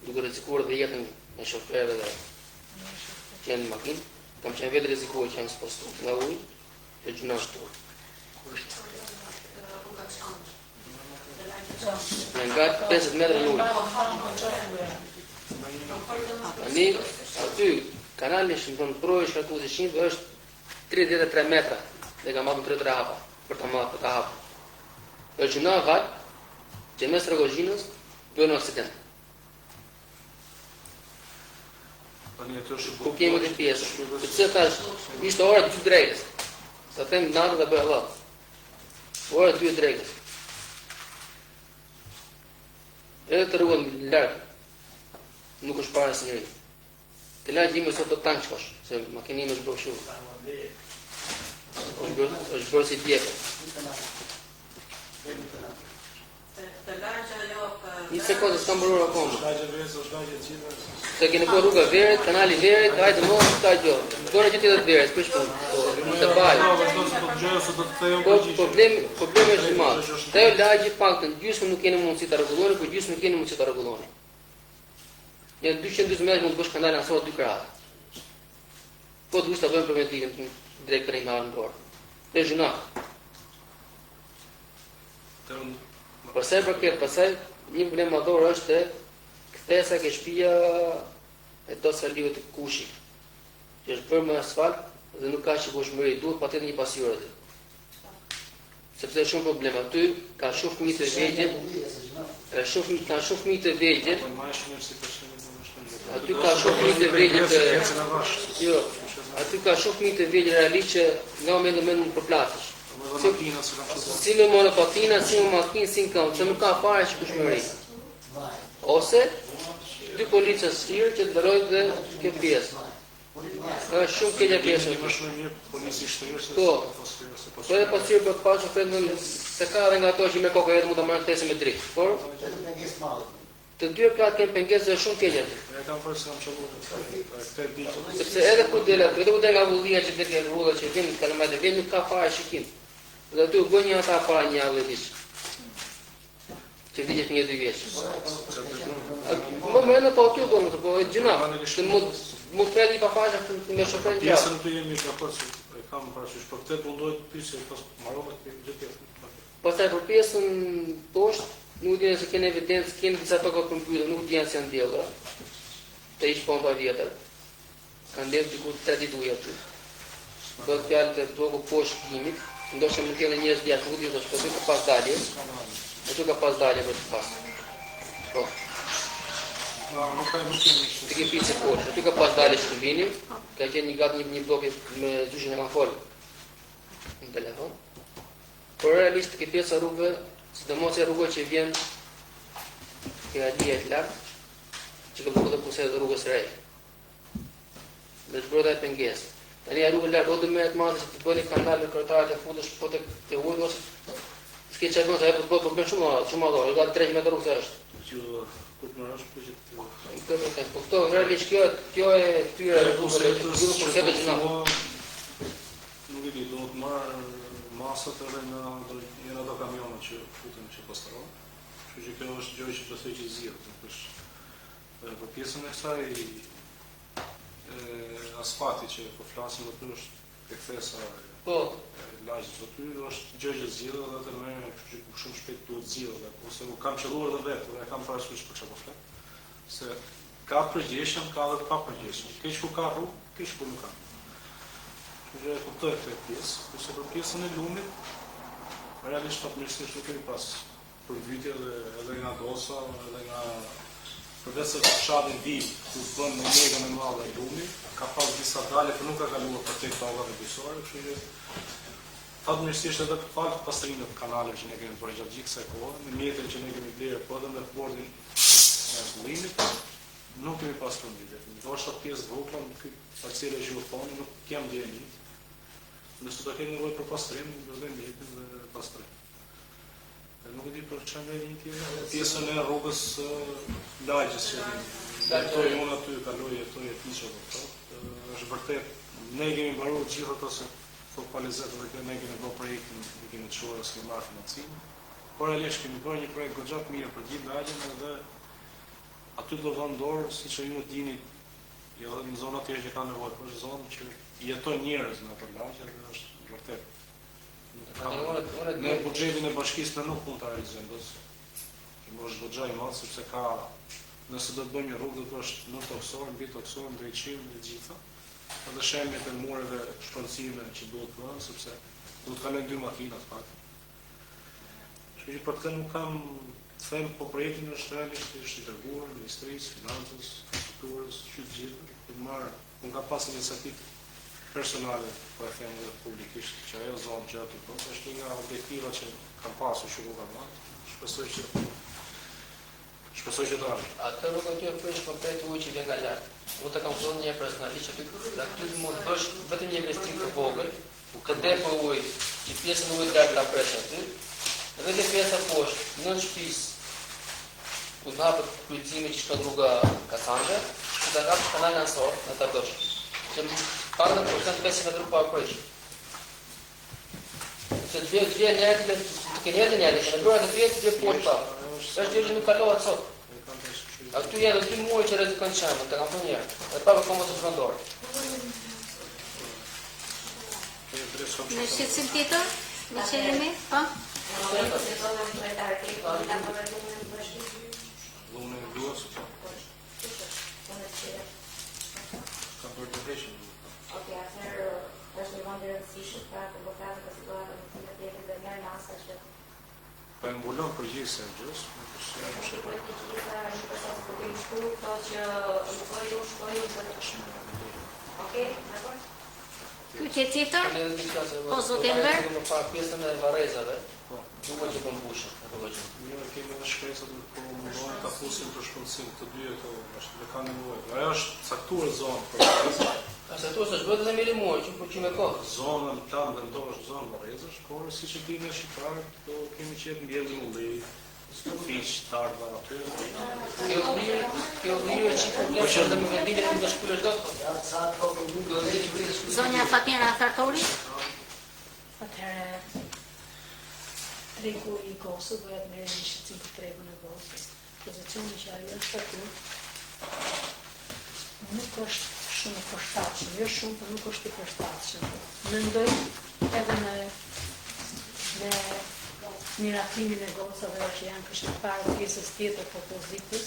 duke rrezikuar dhe jetën e shoferëve dhe që janë në makinë, kam qenë vetë rrezikuar që janë spostu nga ujë të gjuna shturë. Nga 50 metra në ujë. Tani, aty, kanali shëndon projë shkatu të shqindë është 33 metra dhe ka marrë në 3 hapa për të hapë. Është gjuna valë që mes Rogozhinës bëjnë aksident. Ku kemi këtë pjesë? Për që ka ishte ora 2 drejtës. Sa them natë dhe bëjë Allah. Ora 2 drejtës. Edhe të rrugën lartë. Nuk është para së njëri. Të lartë gjime sot të tanë qëkosh, se makinime është bërë shumë. është bërë si tjepër. Një sekundë, s'kam bërur akoma. Se kene po rruga Verit, kanali Verit, hajtë më, s'ka gjë. Dore që tjetët Verit, për shpunë, të bajë. Problemi është madhë. Të jo lagji paktën, gjysmë nuk kene mundësi të regulloni, për gjysmë nuk kene mundësi të regulloni. Një 220 metrë mund të bësh kanalin asot 2 kratë. Po të të bëjmë preventivin drejt për një marë në dorë. Dhe zhuna. Përse për këtë, pasaj, një problem madhor është kthesa ke shtëpia e do saliu të kushit. Që është bërë me asfalt dhe nuk ka shikueshmëri, duhet patjetër një pasjore aty. Sepse është shumë problem aty, ka shumë fëmijë të vegjël, ka shumë fëmijë të vegjël. Aty ka shumë fëmijë të vegjël. Jo, aty ka shumë fëmijë të vegjël realisht që nga moment në moment nuk përplasesh. Si me monopatina, si me makinë, si në këmbë, që nuk ka fare shikueshmëri. Ose dy policës shtrirë që të dërojnë dhe këtë pjesë. Ka shumë keqja pjesë. Po, edhe pasirë për të parë që fredën se ka dhe nga to që me kokë edhe mu të marrë këtese me dritë. Por, të dy platë kemë pengesë dhe shumë keqja. Sepse edhe ku dhe nga vullia që dhe ke rrudha që vinë, kalamajt e vinë, nuk ka fare shikim. Dhe aty u bën një ata para një javë dhe që vdiqet një 2 vjeç. Më mëna po aty do të bëj gjëna. Mund të i pa faqe me shoferin. Pjesën të jemi dakord se e kam parasysh, por këtë mundohet të pyesë pas marrova të gjë tjetër. Pastaj për pjesën poshtë, nuk di nëse keni evidencë, keni disa toka përmbyllur, nuk di se janë ndjellura. Të ish pompa vjetër. Kanë ndër diku 3 ditë ujë aty. Bëhet fjalë të bloku poshtë kimik, ndoshta mund të kenë njerëz jashtë, nuk di do të shkojë ka pas dalje. Aty ka pas dalje për të pas. Po. Nuk ka më shumë. Të ke pjesë poshtë, aty ka pas dalje shkëmbini, ka qenë një gatë një blok me gjyshin e kanë fol. Në telefon. Por realisht të ke pjesë rrugëve, sidomos e rrugë që vjen ke alije të lartë, që ka blokut e puse dhe rrugës rej. Dhe të bërë dhe pengesë. Tani a rrugë lartë, o dhe me e të madhe që të bëni kanal me kërtarët e futësh, po të ujnë, ose s'ke qërgën, se e po të bënë shumë adorë, e ka 3 metrë rrugës e është. Po këto, realisht kjo e tyre rrugëve, për sebe që nga. Nuk e di, do të marrë masat edhe në njëra do kamionët që futën që pastaron. Kështu që kjo është gjë që përsej që zirë, nuk është për pjesën e kësaj asfalti që po flasim më të është e kthesa lagjës aty, është gjë që zgjidhet dhe atë më që shumë shpejt duhet zgjidhet, ose u kam qelluar edhe vetë, dhe kam parasysh për çfarë po flet. Se ka përgjegjësinë, ka edhe pa përgjegjësinë. Keq ku ka rrugë, keq ku nuk ka. Kështu që kuptoj këtë pjesë, kurse për pjesën e lumit, realisht fatmirësisht nuk kemi pas përvytje edhe nga dosa, edhe nga përveç se fshatin vi, ku bën në megën e madhe e lumit, ka pas disa dalje që nuk ka kaluar për tek tavave bysore, kështu që fatmirësisht edhe falë pastrimit të kanaleve që ne kemi bërë gjatë gjithë kësaj kohe, në mjetën që ne kemi blerë, po edhe në bordin e rrullimit, nuk kemi pas përmbytje. Ndoshta pjesë vogla në këtë parcelë që u thoni nuk kem gjeni. Nëse do të kemi nevojë për pastrim, do të bëjmë mjetin dhe pastrim. Nuk e di për çfarë vjen tjetër. Pjesën e rrugës lagjës që jetoj unë aty, kaloj jetoj e fiqe do thotë. Është vërtet, ne kemi mbaruar gjithë ato se fokalizet dhe ne kemi bërë projektin, ne kemi çuar as kemi marrë financim. Por realisht kemi bërë një projekt goxha të mirë për gjithë lagjen edhe aty do vënë dorë, siç ju dini, jo në zonat tjera që kanë nevojë, por zonë që jetojnë njerëz në ato lagje dhe është vërtet. Në buxhetin e bashkisë ne nuk mund ta realizojmë, Më është vëxhaj më, sepse ka, nëse do të bëjmë një rrugë, do të është në toksor, mbi toksor, drejtësim dhe gjitha, edhe shembjet e mureve shpërndësime që duhet bëhen, sepse duhet kalojnë 2 makina të pak. Kështu që për këtë nuk kam të them, po projektin është realisht është i dërguar Ministrisë, Financës, Infrastrukturës, qytë gjithë, të marrë, unë ka pas iniciativë personale, po e them edhe publikisht, që ajo zonë që aty thonë, është një nga objektiva që kam pasur që nuk kam marrë. Shpresoj që të arë. Atë rrugën ty e përsh komplet ujë që vjen nga lartë. Mund të kam thonë një personalisht aty mund të bësh vetëm një investim të vogël, të depë ujë, që pjesën ujë lartë ta presh aty, dhe dhe pjesa poshtë, në shtëpisë, ku të hapët kryqëzimi që shkon rruga Kasanve, ku të hapët kanalin ansor në ta bësh. Që pak në procent 5 metrë pa kryq. Se të vjen njerëzit, të ke njerëzit njerëzit, në bërë të vjetë të vjetë poshtë pa. Është gjë që nuk kalohet sot. Këtu janë 2 muaj që rrezikon shembën, të kam thënë një herë. E pa komo të zhvendor. Në shqetësim tjetër? Në qelimi? Po? Lumë në duas, ka bërë të veshën. Oke, atëherë është një vend i rëndësishëm pra të bërtatë për situatën në cilë tjetër dhe merë nasa që Po e mbulon përgjithëse e gjës, Pyetje tjetër? Po, zotë Enver? Më pa pjesën e varrezave, duke që përmbushet, e përgjë. Një kemi edhe shkresat dhe po mundohen ta fusim për shpëndësim të dy e dhe ka nevojë. Ajo është caktuar zonë për varrezë. Saktuar se ç'bëhet edhe me limoj, që me kohë. Zonën plan vendos zonë varrezësh, por siç e dinë shqiptarët, do kemi qenë mbjellë mulli, fiq, tardha aty. Kjo vjen që problem që edhe me vendimin nuk do shpylesh dot. Zonja Fatmira Thartori? Atëherë, tregu i Kosovë do jetë merë një shqecim për tregun e Kosovës. Pozicioni që ajo është aty nuk është shumë i përshtatshëm, jo shumë, por nuk është i përshtatshëm. Mendoj edhe me miratimin e gocave që janë këshilltarë pjesës tjetër të opozitës,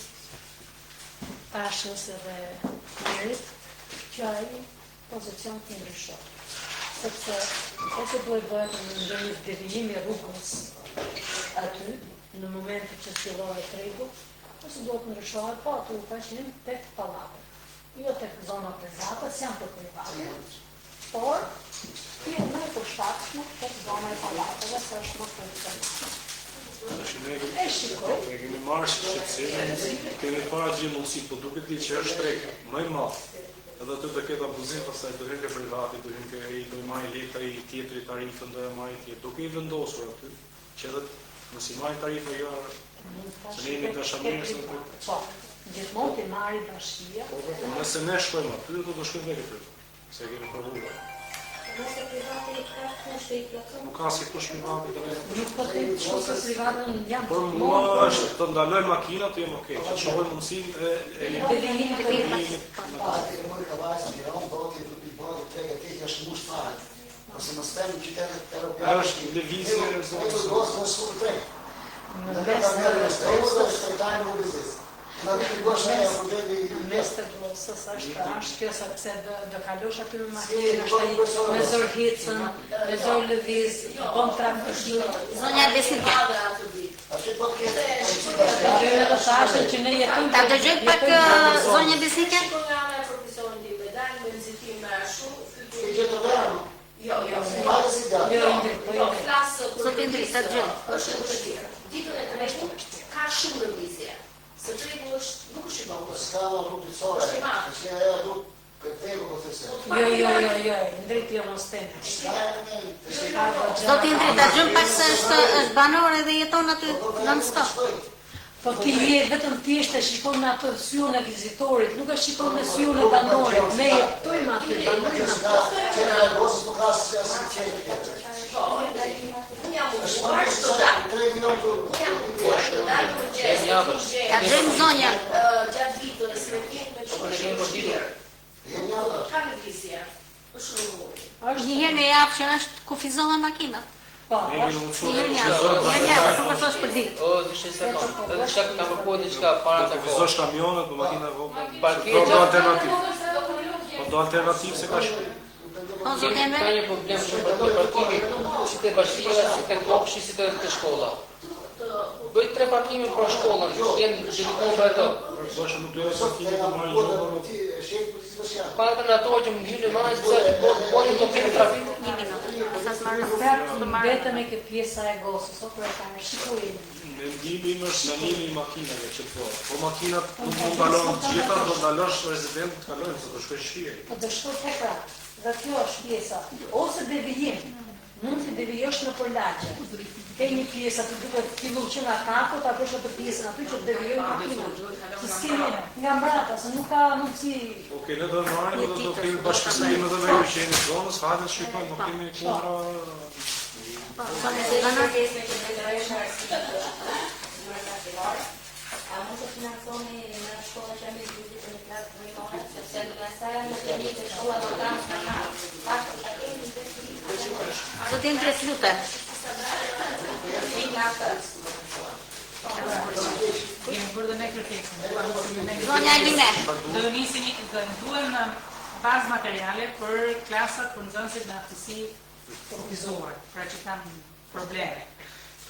Tashës edhe Merit, që ai pozicion të ndryshon. Sepse ose duhet bëhet në një devijim i rrugës aty, në momentin që fillohet tregu, ose duhet ndryshohet po aty ka qenë tek pallati. Jo tek zona prezatës, janë për private, por jetë më e përshtatshme tek zona e pallateve, se është më funksionale. E shikoj. Ne kemi marrë shqetësim, kemi para gjithë mundësi, po duket li që është treg më i madh. Edhe aty do ketë abuzim, pastaj do hyjë privati, do hyjë do marrë lekë i tjetri tarifën do e marrë tjetër. Duke i vendosur aty, që edhe nëse i marrë tarifën jo, se ne jemi dashamirës aty. Po, gjithmonë të marrë bashkia. Nëse ne shkojmë aty, do të shkojmë tek aty. Se kemi provuar. Nëse privati ka kushte i plotësuar. Nuk ka si kush privati të vetë. Nuk po të qose private janë. Por mua është të ndaloj makinat të jem okej. Që të shohoj mundësinë e devijimit të vjetës. Më ka vajzë në Iran, bëhet i bëhet tek e tek është mush fare. Ose në stem qytetet europiane. Është lëvizje e zonës. Do të mos u trek. Në mes të në mes të Vlosës është kjo sepse do kalosh aty me makinë, është me zor hicën, me zor lëviz, bon trafik. Zonja Besnika. Që ne jetojmë. Ta dëgjoj pak zonja Besnika? Zotë Indri, ta dëgjoj. Ditën e tregut ka shumë lëvizje. Se tregu është nuk është i bërë. Ska në rrugëtësore, është e rrugë këtëve këtëse. Jo, ndrit jo mos teme. Zotë Indri, ta gjëm pak se është banore dhe jeton aty non-stop. Po ti je vetëm thjesht e shikon me atë syun e vizitorit, nuk e shikon me syun e banorit. Ne jetojmë aty banorit. Ta gjëm zonja. Gjatë vitës, me tjetë ka lëvizje. Është një herë në javë që është kufizohen makinat. Nuk është për ditë. O, dishtë sekund. Edhe çka ka përkuar diçka para të kohë. Vizosh kamionët, për makina e vogël. Parkimi Do alternativë. Po do alternativë se ka shkruar. O, zotë Enver? Ka një problem shumë për parkimi, si të bashkia, si të kopshi, si të shkolla. Bëj 3 parkime për shkollën, jenë dedikuar për ato. Bashkë nuk do të parkimi të marrë gjobë. Para në ato që më hynë marrë, se boni të pinë trafik. Një minutë. Sa s'marrë Vetëm e këtë pjesa e gosës, o për e ka në shikurin. Vendimi im është ndalimi i makinave që të thonë. Po makinat nuk mund ndalojnë të gjitha, do ndalosh rezident të kalojnë, se do shkoj shpije. Po të shkoj po pra, dhe kjo është pjesa. Ose devijim, mund të devijosh në përlaqe. Ke një pjesë aty duke fillu që nga kapo, ta përsh në për pjesën aty që të devijojnë makinat. Që s'kemi nga mbrata, se nuk ka mundësi. Oke, ne do marrim, do kemi bashkësinë edhe me uqenit zonës, hajde të shikojmë, nuk kemi kontra. A mund të financoni në shkolla që jemi zgjidhur në klasë primare, sepse në sala në të një të shkolla do të Do të jenë 3 lutem. Kemi bërë dhe me kërkesën. Zonja Eline. Do nisi duhen bazë materiale për klasat për nxënësit në aftësi kufizuar, pra që kanë probleme.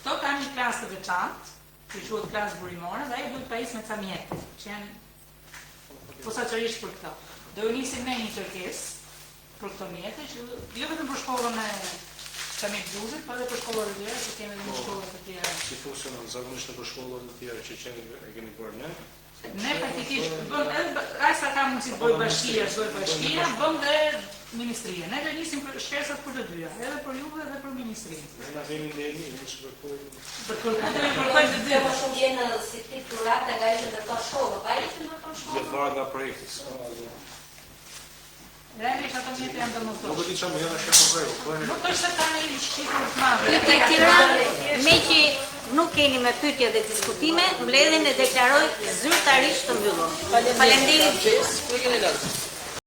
Këto kanë një klasë të veçantë, që quhet klasë burimore, dhe ai duhet pajisë me ca mjete, që janë posaçërisht për këto. Do nisim me një kërkesë për këto mjete, që jo vetëm për shkollën e Çamit Buzit, po edhe për shkollat e tjera, që kemi edhe në shkollat e tjera. Si funksionon zakonisht për shkollat e tjera që e keni bërë ne? Ne praktikisht bëm edhe ai sa ka mundësi të bëj bashkia, bëm dhe ministria. Ne do nisim për shkersat për të dyja, edhe për juve dhe për ministrinë. Ne na vjen ndërmi, ne shkojmë. Për kërkoj të dyja. Po shumë vjen si titullata nga ishte ndërkohë shkollë, pa ishte ndërkohë shkollë. Je varet nga projekti. Realisht ato mjete janë domosdoshme. Nuk e di çfarë më janë shkë për projekti. Nuk është se kanë një shifër të madhe. Pyetje Tiranë, me që nuk keni me pyetje dhe diskutime, mbledhjen e deklaroj zyrtarisht të mbyllur. Faleminderit.